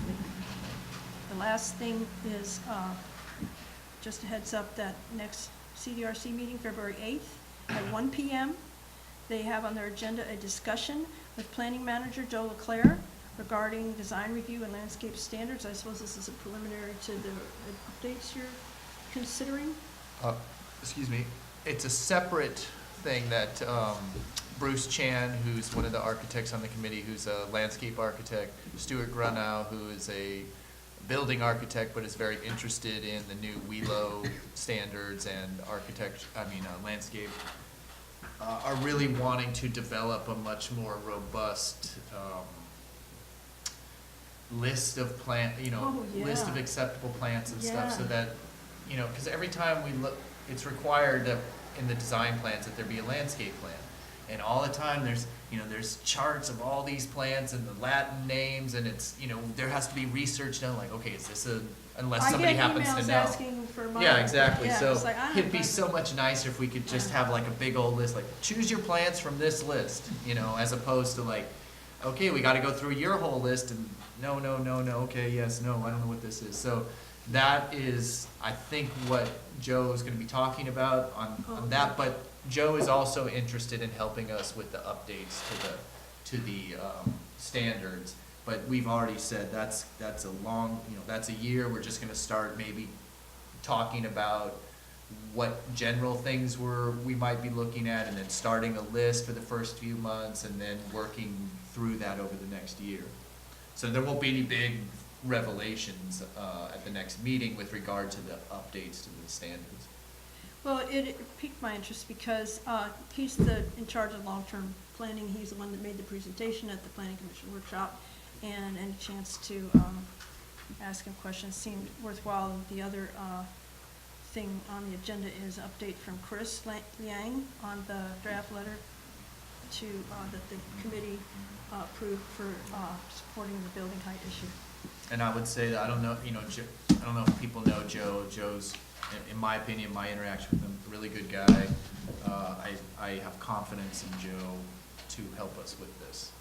The last thing is, just a heads up that next CDRC meeting, February 8th at 1 p.m., they have on their agenda a discussion with Planning Manager Joe LeClaire regarding design review and landscape standards. I suppose this is a preliminary to the updates you're considering? Excuse me, it's a separate thing that Bruce Chan, who's one of the architects on the committee, who's a landscape architect, Stuart Grunau, who is a building architect but is very interested in the new WELO standards and landscape, are really wanting to develop a much more robust list of list of acceptable plants and stuff, so that, because every time we look, it's required that in the design plans that there be a landscape plan. And all the time there's charts of all these plants and the Latin names, and it's, there has to be research done, like, okay, is this unless somebody happens to know. I get emails asking for mine. Yeah, exactly. Yeah, So it's like, I don't it'd be know. so much nicer if we could just have like a big old list, like choose your plants from this list, as opposed to like, okay, we got to go through your whole list and no, okay, yes, no, I don't know what this is. So that is, I think, what Joe is going to be talking about on that. But Joe is also interested in helping us with the updates to the standards. But we've already said that's a long, that's a year. We're just going to start maybe talking about what general things we might be looking at, and then starting a list for the first few months, and then working through that over the next year. So there won't be any big revelations at the next meeting with regard to the updates to the standards. Well, it piqued my interest because he's in charge of long-term planning. He's the one that made the presentation at the Planning Commission workshop, and any chance to ask him questions seemed worthwhile. The other thing on the agenda is an update from Chris Liang on the draft letter that the committee approved for supporting the building height issue. And I would say that I don't know if people know Joe. Joe's, in my opinion, my interaction with him, a really good guy. I have confidence in Joe to help us with this.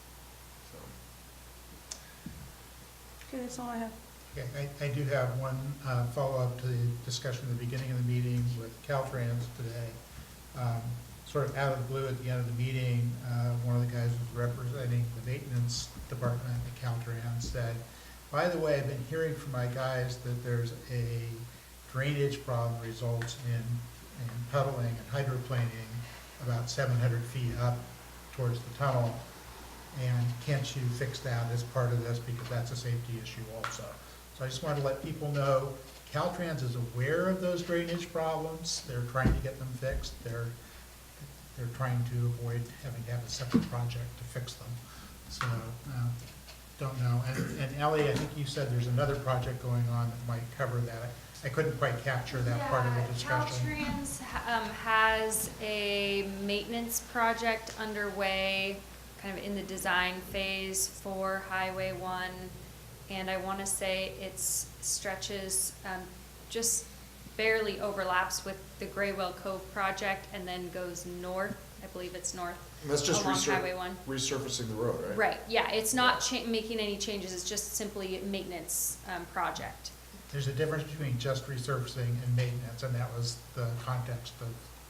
So. Okay, that's all I have. Okay, I do have one follow-up to the discussion at the beginning of the meeting with Caltrans today. Sort of out of the blue at the end of the meeting, one of the guys who was representing the maintenance department at Caltrans said, by the way, I've been hearing from my guys that there's a drainage problem results in puddling and hydroplaning about 700 feet up towards the tunnel. And can't you fix that as part of this, because that's a safety issue also. So I just wanted to let people know, Caltrans is aware of those drainage problems. They're trying to get them fixed. They're trying to avoid having to have a separate project to fix them. So, don't know. And Ellie, I think you said there's another project going on that might cover that. I couldn't quite capture that part of the discussion. Caltrans has a maintenance project underway, kind of in the design phase for Highway 1. And I want to say it stretches, just barely overlaps with the Graywell Cove project, and then goes north. I believe it's north. And that's just along Highway 1. resurfacing the road, right? Right, yeah, it's not making any changes, it's just simply a maintenance project. There's a difference between just resurfacing and maintenance, and that was the context of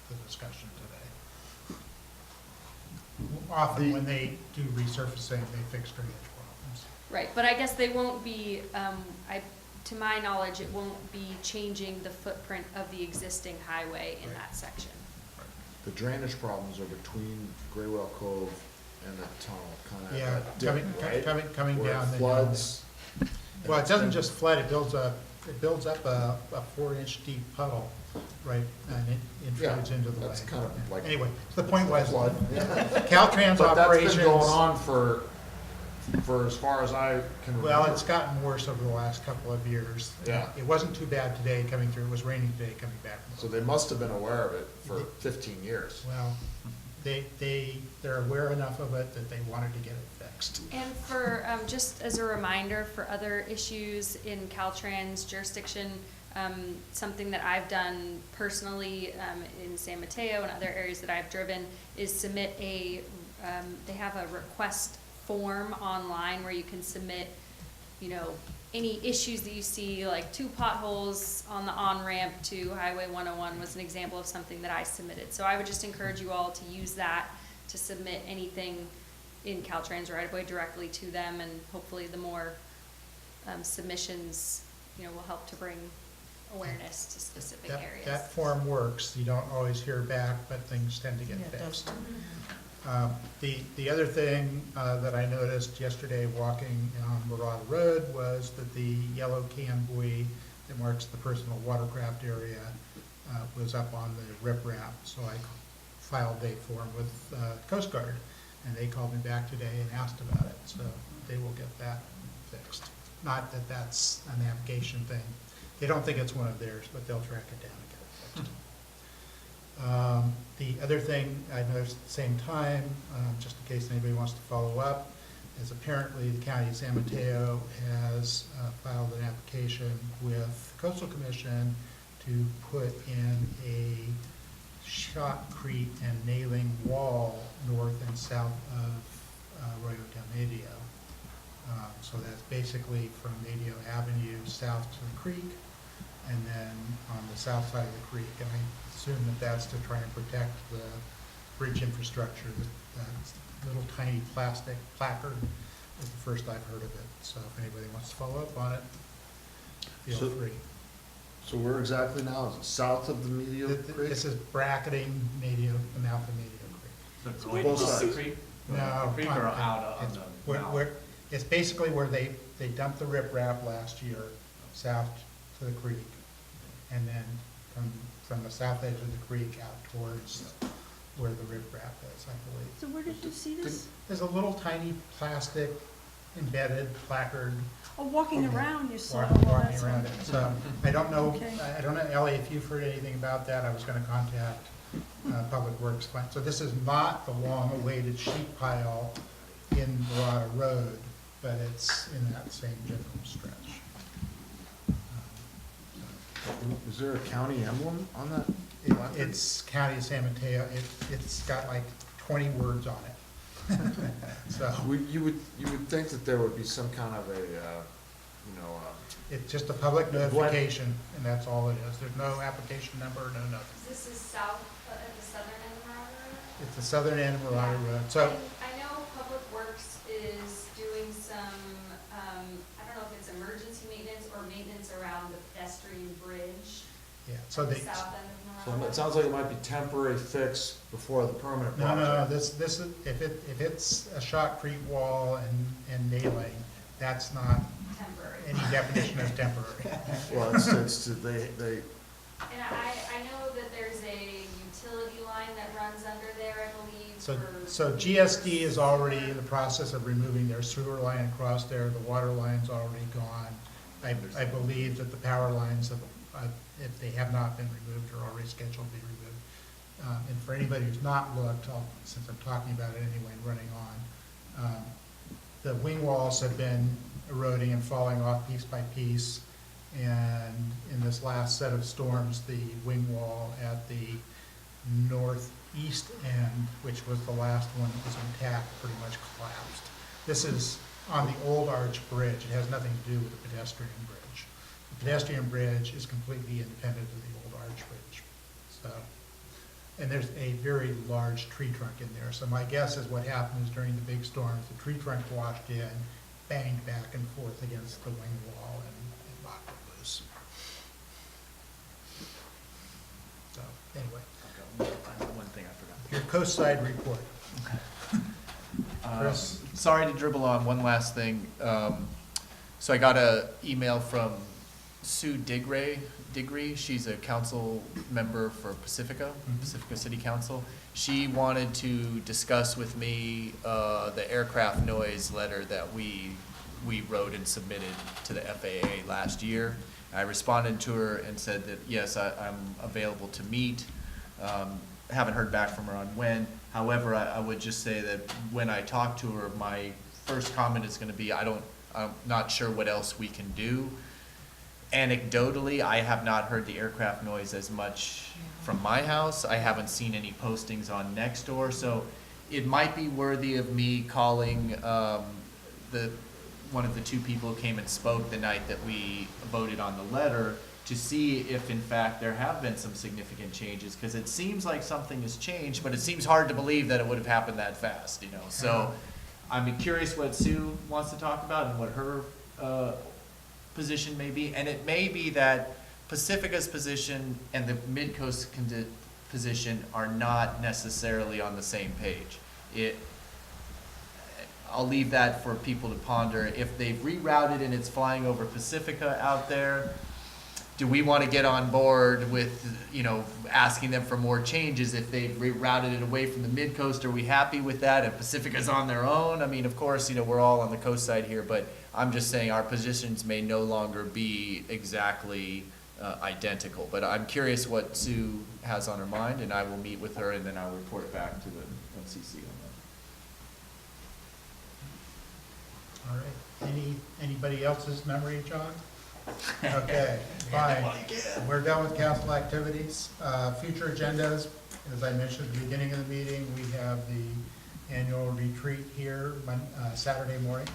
the discussion today. Often when they do resurfacing, they fix drainage problems. Right, but I guess they won't be, to my knowledge, it won't be changing the footprint of the existing highway in that section. The drainage problems are between Graywell Cove and that tunnel, kind of Yeah, that dip, right? coming Where down it the floods. Well, it doesn't just flood, it builds up a 4-inch deep puddle, right, and it intrudes into the way. That's kind of like. Anyway, the point was, Flood. Caltrans But operations. that's been going on for as far as I can remember. Well, it's gotten worse over the last couple of years. Yeah. It wasn't too bad today coming through, it was raining today coming back. So they must have been aware of it for 15 years. Well, they're aware enough of it that they wanted to get it fixed. And for, just as a reminder, for other issues in Caltrans jurisdiction, something that I've done personally in San Mateo and other areas that I've driven is submit they have a request form online where you can submit, any issues that you see, like 2 potholes on the on-ramp to Highway 101 was an example of something that I submitted. So I would just encourage you all to use that to submit anything in Caltrans right-of-way directly to them, and hopefully the more submissions, will help to bring awareness to specific areas. That form works. You don't always hear back, but things tend to get Yeah, it does. fixed. The other thing that I noticed yesterday walking on Murata Road was that the yellow can buoy that marks the personal watercraft area was up on the riprap. So I filed a form with Coast Guard, and they called me back today and asked about it. So they will get that fixed. Not that that's a navigation thing. They don't think it's one of theirs, but they'll track it down and get it fixed. The other thing I noticed at the same time, just in case anybody wants to follow up, is apparently the County of San Mateo has filed an application with the Coastal Commission to put in a shotcrete and nailing wall north and south of Arroyo del Medio. So that's basically from Medio Avenue south to the creek, and then on the south side of the creek. And I assume that that's to try and protect the bridge infrastructure. That little tiny plastic placard is the first I've heard of it. So if anybody wants to follow up on it, feel free. So where exactly now? Is it south of the Medio Creek? This is bracketing Medio, the mouth of Medio Creek. So Both sides. No. Creek or out on it's the where- mouth? where- It's basically where they dumped the riprap last year, south to the creek. And then from the south edge of the creek out towards where the riprap is, I believe. So where did you see this? There's a little tiny plastic embedded placard Oh, walking around you saw. walking Oh, that's around all. it. So I don't know, Okay. I don't know, Ellie, if you've heard anything about that, I was gonna contact Public Works. So this is not the long-awaited sheet pile in Murata Road, but it's in that same general stretch. Is there a county emblem on that? It's County of San Mateo. It's got like 20 words on it. So You would think that there would be some kind of a, it's just a public notification, and that's all it is. There's no application number, no nothing. This is south at the southern end of Murata Road? It's the southern end of Murata Road. So I know Public Works is doing some, I don't know if it's emergency maintenance or maintenance around the pedestrian bridge yeah, so at the they, south end of so Murata. it sounds like it might be temporary fix before the permanent no, project. this is, if it's a shotcrete wall and nailing, that's not Temporary. any definition of temporary. Well, they, And I know that there's a utility line that runs under there, I believe, So GSD is already in the process of removing their sewer line across there. The water line's already gone. I believe that the power lines, if they have not been removed, are already scheduled to be removed. And for anybody who's not looked, since I'm talking about it anyway and running on, the wing walls have been eroding and falling off piece by piece. And in this last set of storms, the wing wall at the northeast end, which was the last one that was intact, pretty much collapsed. This is on the old arch bridge. It has nothing to do with the pedestrian bridge. The pedestrian bridge is completely independent of the old arch bridge. So, and there's a very large tree trunk in there. So my guess is what happened is during the big storms, the tree trunk washed in, banged back and forth against the wing wall and knocked it loose. So, anyway, One thing I forgot. your coastside report. Chris? Sorry to dribble on, one last thing. So I got an email from Sue Digray. She's a council member for Pacifica City Council. She wanted to discuss with me the aircraft noise letter that we wrote and submitted to the FAA last year. I responded to her and said that, yes, I'm available to meet. Haven't heard back from her on when. However, I would just say that when I talked to her, my first comment is gonna be, I'm not sure what else we can do. Anecdotally, I have not heard the aircraft noise as much from my house. I haven't seen any postings on Nextdoor, so it might be worthy of me calling one of the two people who came and spoke the night that we voted on the letter to see if in fact there have been some significant changes, because it seems like something has changed, but it seems hard to believe that it would have happened that fast, you know. So I'm curious what Sue wants to talk about and what her position may be, and it may be that Pacifica's position and the Midcoast position are not necessarily on the same page. I'll leave that for people to ponder. If they've rerouted and it's flying over Pacifica out there, do we want to get on board with, you know, asking them for more changes? If they've rerouted it away from the Midcoast, are we happy with that? If Pacifica's on their own? I mean, of course, you know, we're all on the coast side here, but I'm just saying our positions may no longer be exactly identical. But I'm curious what Sue has on her mind, and I will meet with her, and then I'll report back to the MCC on that. All right. Anybody else's memory, John? Okay, fine. We're done with council activities. Future agendas, as I mentioned at the beginning of the meeting, we have the annual retreat here Saturday morning.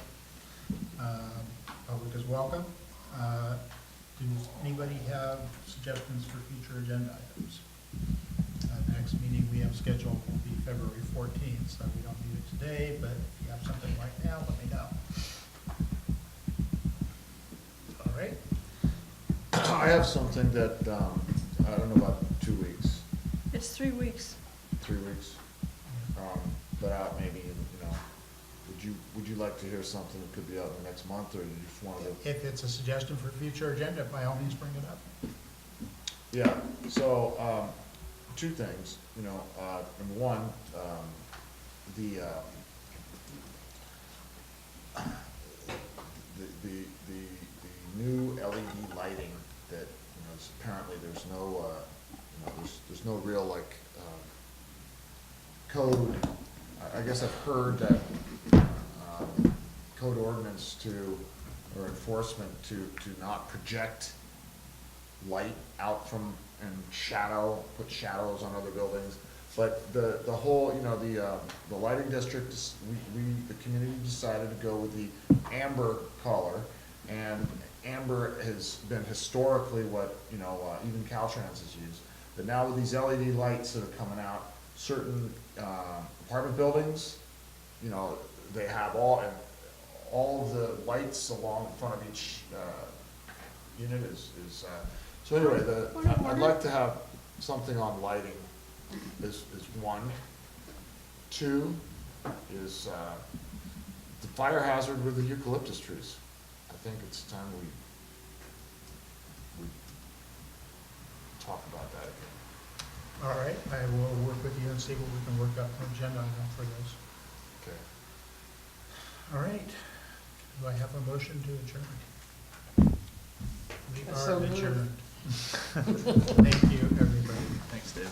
Public is welcome. Does anybody have suggestions for future agenda items? The next meeting we have scheduled will be February 14th, so we don't need it today, but if you have something right now, let me know. All right. I have something that, I don't know about 2 weeks, It's 3 weeks. 3 weeks. But maybe, you know, would you like to hear something that could be out in the next month, or you just want to? If it's a suggestion for future agenda, by all means, bring it up. Yeah, so, two things, you know, number one, the new LED lighting that, you know, apparently there's no, you know, there's no real, like, code. I guess I've heard that, code ordinance or enforcement to not project light out from, and put shadows on other buildings. But the whole, you know, the lighting district, the community decided to go with the amber color, and amber has been historically what, you know, even Caltrans has used. But now with these LED lights that are coming out, certain apartment buildings, you know, they have all of the lights along in front of each unit is so anyway, I'd like to have something on lighting is one. Two is the fire hazard with the eucalyptus trees. I think it's time we talk about that again. All right, I will work with you and see what we can work up an agenda item for those. Okay. All right, do I have a motion to adjourn? We So are moved. adjourned. Thank you, everybody. Thanks, Dave.